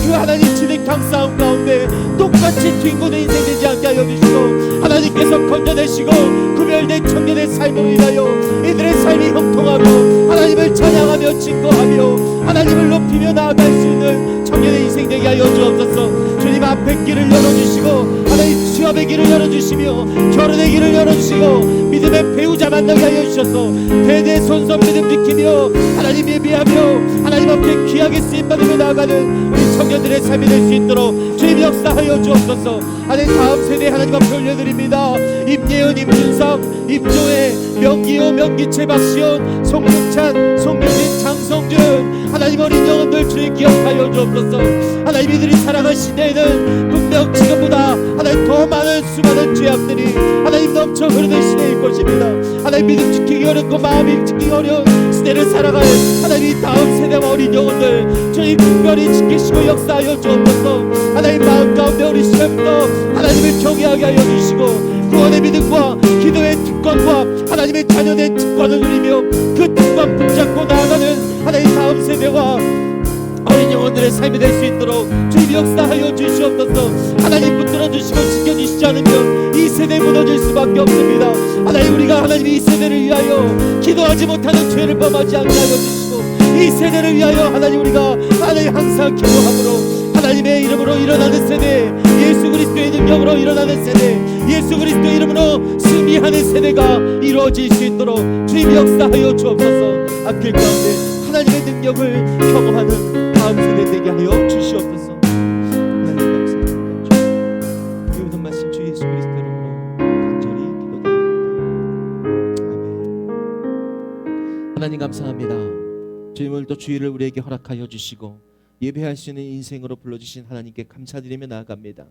그 하나님 진흙탕 싸움 가운데 똑같이 뒹구는 인생 되지 않게 하여 주시고 하나님께서 건져내시고 구별된 청년의 삶으로 인하여 이들의 삶이 형통하고 하나님을 찬양하며 증거하며 하나님을 높이며 나아갈 수 있는 청년의 인생 되게 하여 주옵소서. 주님 앞에 길을 열어주시고 하나님 취업의 길을 열어주시며 결혼의 길을 열어주시고 믿음의 배우자 만나게 하여 주셔서 대대손손 믿음 지키며 하나님 예비하며 하나님 앞에 귀하게 쓰임받으며 나아가는 우리 청년들의 삶이 될 수 있도록 주님 역사하여 주옵소서. 하나님 다음 세대 하나님 앞에 올려드립니다. 임예은, 임준석, 임조혜, 명기호, 명기채, 박시온, 송승찬, 송유진, 장성준 하나님 어린 영혼들 주님 기억하여 주옵소서. 하나님 이들이 살아갈 시대에는 분명 지금보다 하나님 더 많은 수많은 죄악들이 하나님 넘쳐 흐르는 시대일 것입니다. 하나님 믿음 지키기 어렵고 마음이 지키기 어려운 시대를 살아갈 하나님 다음 세대와 어린 영혼들 주님 특별히 지키시고 역사하여 주옵소서. 하나님 마음 가운데 우리 시간부터 하나님을 경외하게 하여 주시고 구원의 믿음과 기도의 특권과 하나님의 자녀된 특권을 누리며 그 특권 붙잡고 나아가는 하나님 다음 세대와 어린 영혼들의 삶이 될 수 있도록 주님 역사하여 주시옵소서. 하나님 붙들어 주시고 지켜주시지 않으면 이 세대 무너질 수밖에 없습니다. 하나님 우리가 하나님 이 세대를 위하여 기도하지 못하는 죄를 범하지 않게 하여 주시고 이 세대를 위하여 하나님 우리가 하나님 항상 기도함으로 하나님의 이름으로 일어나는 세대 예수 그리스도의 능력으로 일어나는 세대 예수 그리스도의 이름으로 승리하는 세대가 이루어질 수 있도록 주님 역사하여 주옵소서. 앞길 가운데 하나님의 능력을 경험하는 다음 세대 되게 하여 주시옵소서. 하나님 감사합니다. 이 모든 말씀 주 예수 그리스도 이름으로 간절히 기도드립니다. 아멘. 하나님 감사합니다. 주님 오늘도 주의를 우리에게 허락하여 주시고 예배할 수 있는 인생으로 불러주신 하나님께 감사드리며 나아갑니다.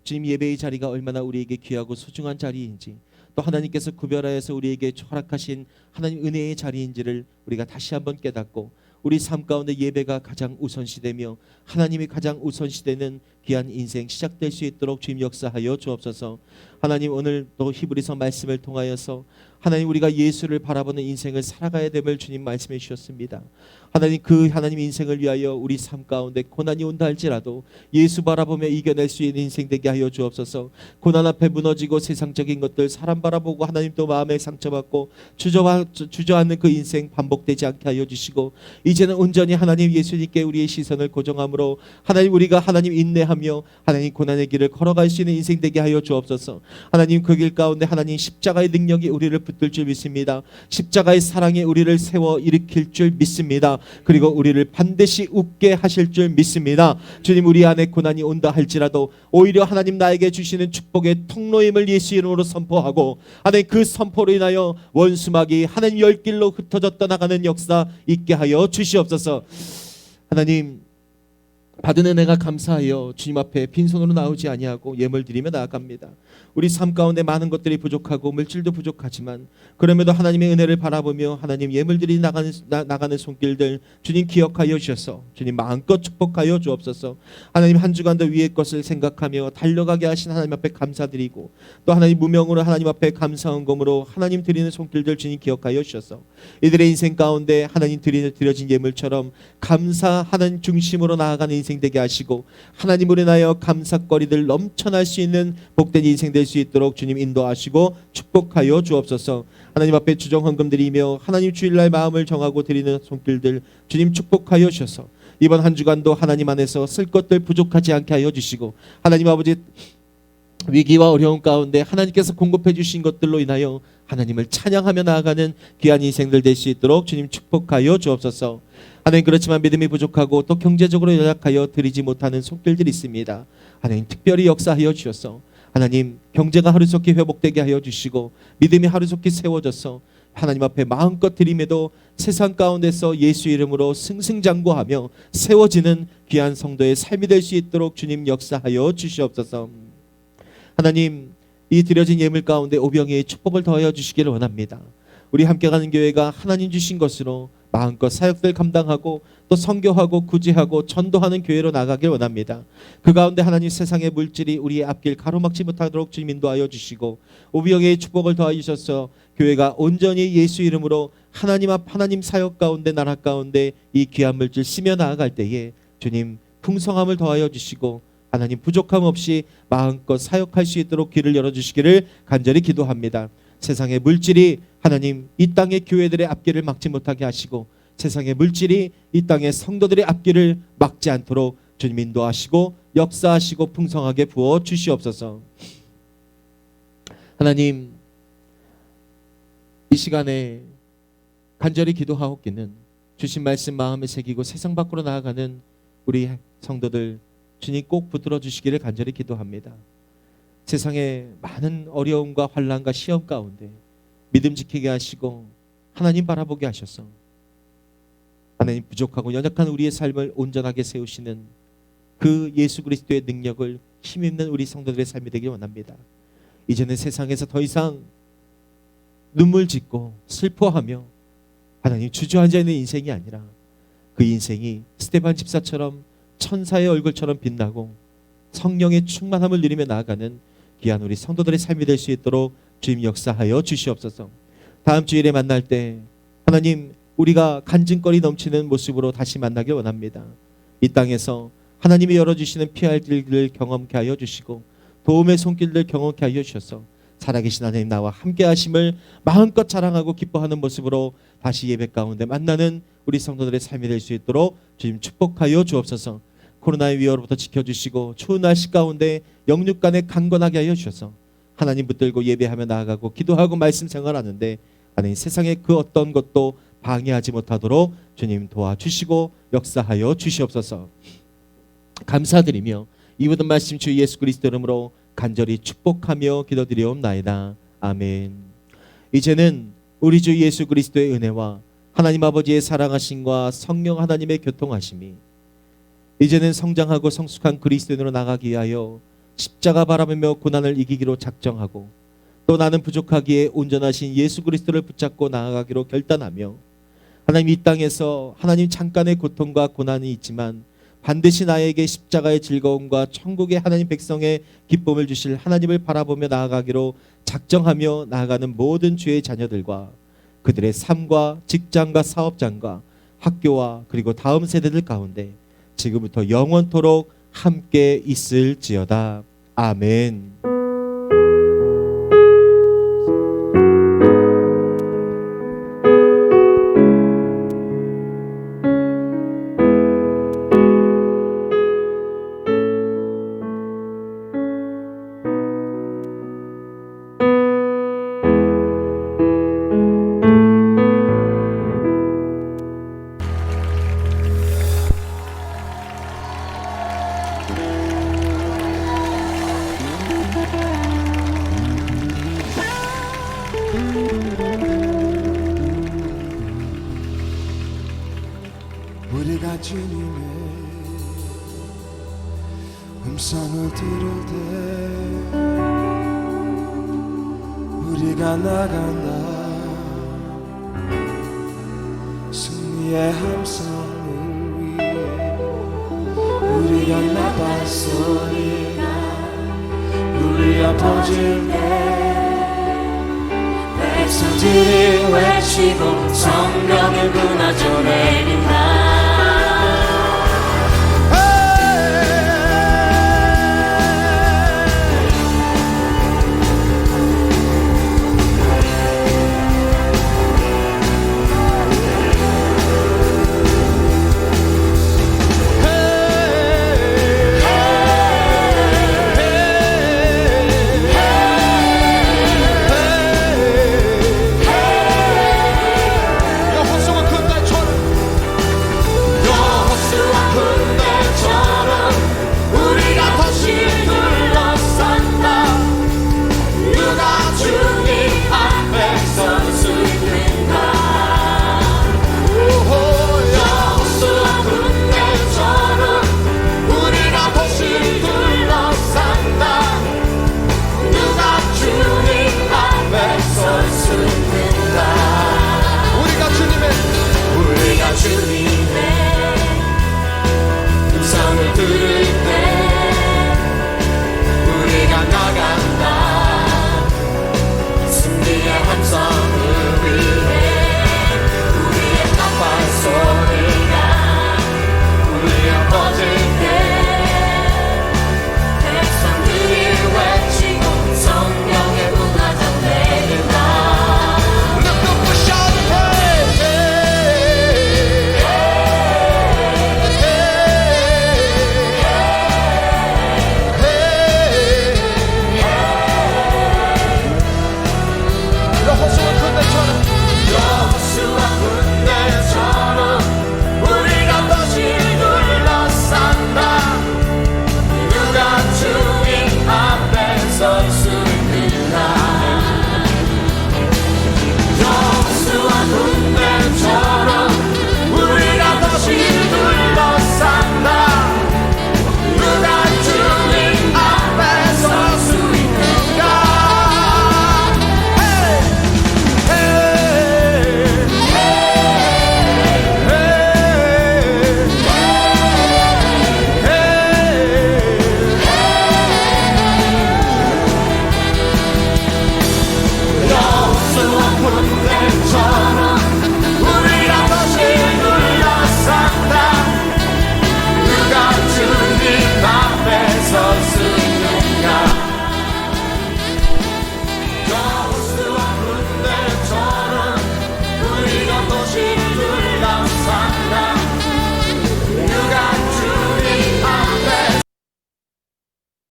주님 예배의 자리가 얼마나 우리에게 귀하고 소중한 자리인지 또 하나님께서 구별하여서 우리에게 허락하신 하나님 은혜의 자리인지를 우리가 다시 한번 깨닫고 우리 삶 가운데 예배가 가장 우선시되며 하나님이 가장 우선시되는 귀한 인생 시작될 수 있도록 주님 역사하여 주옵소서. 하나님 오늘 또 히브리서 말씀을 통하여서 하나님 우리가 예수를 바라보는 인생을 살아가야 됨을 주님 말씀해 주셨습니다. 하나님 그 하나님 인생을 위하여 우리 삶 가운데 고난이 온다 할지라도 예수 바라보며 이겨낼 수 있는 인생 되게 하여 주옵소서. 고난 앞에 무너지고 세상적인 것들 사람 바라보고 하나님 또 마음에 상처받고 주저앉는 그 인생 반복되지 않게 하여 주시고 이제는 온전히 하나님 예수님께 우리의 시선을 고정함으로 하나님 우리가 하나님 인내하며 하나님 고난의 길을 걸어갈 수 있는 인생 되게 하여 주옵소서. 하나님 그 길 가운데 하나님 십자가의 능력이 우리를 붙들 줄 믿습니다. 십자가의 사랑이 우리를 세워 일으킬 줄 믿습니다. 그리고 우리를 반드시 웃게 하실 줄 믿습니다. 주님 우리 안에 고난이 온다 할지라도 오히려 하나님 나에게 주시는 축복의 통로임을 예수 이름으로 선포하고 하나님 그 선포로 인하여 원수막이 하나님 열 길로 흩어져 떠나가는 역사 있게 하여 주시옵소서. 하나님 받은 은혜가 감사하여 주님 앞에 빈손으로 나오지 아니하고 예물 드리며 나아갑니다. 우리 삶 가운데 많은 것들이 부족하고 물질도 부족하지만 그럼에도 하나님의 은혜를 바라보며 하나님 예물들이 나가는 손길들 주님 기억하여 주셔서 주님 마음껏 축복하여 주옵소서. 하나님 한 주간도 위의 것을 생각하며 달려가게 하신 하나님 앞에 감사드리고 또 하나님 무명으로 하나님 앞에 감사헌금으로 하나님 드리는 손길들 주님 기억하여 주셔서 이들의 인생 가운데 하나님 드려진 예물처럼 감사하는 중심으로 나아가는 인생 인생 되게 하시고 하나님으로 인하여 감사거리들 넘쳐날 수 있는 복된 인생 될 수 있도록 주님 인도하시고 축복하여 주옵소서. 하나님 앞에 주정 헌금드리며 하나님 주일날 마음을 정하고 드리는 손길들 주님 축복하여 주셔서 이번 한 주간도 하나님 안에서 쓸 것들 부족하지 않게 하여 주시고 하나님 아버지 위기와 어려움 가운데 하나님께서 공급해 주신 것들로 인하여 하나님을 찬양하며 나아가는 귀한 인생들 될 수 있도록 주님 축복하여 주옵소서. 하나님 그렇지만 믿음이 부족하고 또 경제적으로 연약하여 드리지 못하는 손길들이 있습니다. 하나님 특별히 역사하여 주셔서 하나님 경제가 하루속히 회복되게 하여 주시고 믿음이 하루속히 세워져서 하나님 앞에 마음껏 드림에도 세상 가운데서 예수 이름으로 승승장구하며 세워지는 귀한 성도의 삶이 될 수 있도록 주님 역사하여 주시옵소서. 하나님 이 드려진 예물 가운데 오병이의 축복을 더하여 주시기를 원합니다. 우리 함께 가는 교회가 하나님 주신 것으로 마음껏 사역들 감당하고 또 선교하고 구제하고 전도하는 교회로 나가길 원합니다. 그 가운데 하나님 세상의 물질이 우리의 앞길 가로막지 못하도록 주님 인도하여 주시고 오병이의 축복을 더하여 주셔서 교회가 온전히 예수 이름으로 하나님 앞 하나님 사역 가운데 나라 가운데 이 귀한 물질 쓰며 나아갈 때에 주님 풍성함을 더하여 주시고 하나님 부족함 없이 마음껏 사역할 수 있도록 길을 열어주시기를 간절히 기도합니다. 세상의 물질이 하나님 이 땅의 교회들의 앞길을 막지 못하게 하시고 세상의 물질이 이 땅의 성도들의 앞길을 막지 않도록 주님 인도하시고 역사하시고 풍성하게 부어 주시옵소서. 하나님 이 시간에 간절히 기도하옵기는 주신 말씀 마음에 새기고 세상 밖으로 나아가는 우리 성도들 주님 꼭 붙들어 주시기를 간절히 기도합니다. 세상에 많은 어려움과 환난과 시험 가운데 믿음 지키게 하시고 하나님 바라보게 하셔서 하나님 부족하고 연약한 우리의 삶을 온전하게 세우시는 그 예수 그리스도의 능력을 힘입는 우리 성도들의 삶이 되길 원합니다. 이제는 세상에서 더 이상 눈물 짓고 슬퍼하며 하나님 주저앉아 있는 인생이 아니라 그 인생이 스데반 집사처럼 천사의 얼굴처럼 빛나고 성령의 충만함을 누리며 나아가는 귀한 우리 성도들의 삶이 될 수 있도록 주님 역사하여 주시옵소서. 다음 주일에 만날 때 하나님 우리가 간증거리 넘치는 모습으로 다시 만나길 원합니다. 이 땅에서 하나님이 열어주시는 피할 길을 경험케 하여 주시고 도움의 손길들 경험케 하여 주셔서 살아계신 하나님 나와 함께 하심을 마음껏 자랑하고 기뻐하는 모습으로 다시 예배 가운데 만나는 우리 성도들의 삶이 될 수 있도록 주님 축복하여 주옵소서. 코로나의 위협으로부터 지켜주시고 추운 날씨 가운데 영육간에 강건하게 하여 주셔서 하나님 붙들고 예배하며 나아가고 기도하고 말씀 생활하는데 하나님 세상의 그 어떤 것도 방해하지 못하도록 주님 도와주시고 역사하여 주시옵소서. 감사드리며 이 모든 말씀 주 예수 그리스도 이름으로 간절히 축복하며 기도드리옵나이다. 아멘. 이제는 우리 주 예수 그리스도의 은혜와 하나님 아버지의 사랑하심과 성령 하나님의 교통하심이 이제는 성장하고 성숙한 그리스도인으로 나가기 위하여 십자가 바라보며 고난을 이기기로 작정하고 또 나는 부족하기에 온전하신 예수 그리스도를 붙잡고 나아가기로 결단하며 하나님 이 땅에서 하나님 잠깐의 고통과 고난이 있지만 반드시 나에게 십자가의 즐거움과 천국의 하나님 백성의 기쁨을 주실 하나님을 바라보며 나아가기로 작정하며 나아가는 모든 주의 자녀들과 그들의 삶과 직장과 사업장과 학교와 그리고 다음 세대들 가운데 지금부터 영원토록 함께 있을지어다. 아멘. 우리가 주님의 음성을 들을 때 우리가 나간다 승리의 함성을 위해 우리가 나갈 소리가 울려 퍼질 때 백성들이 외치고 성령을 끊어줘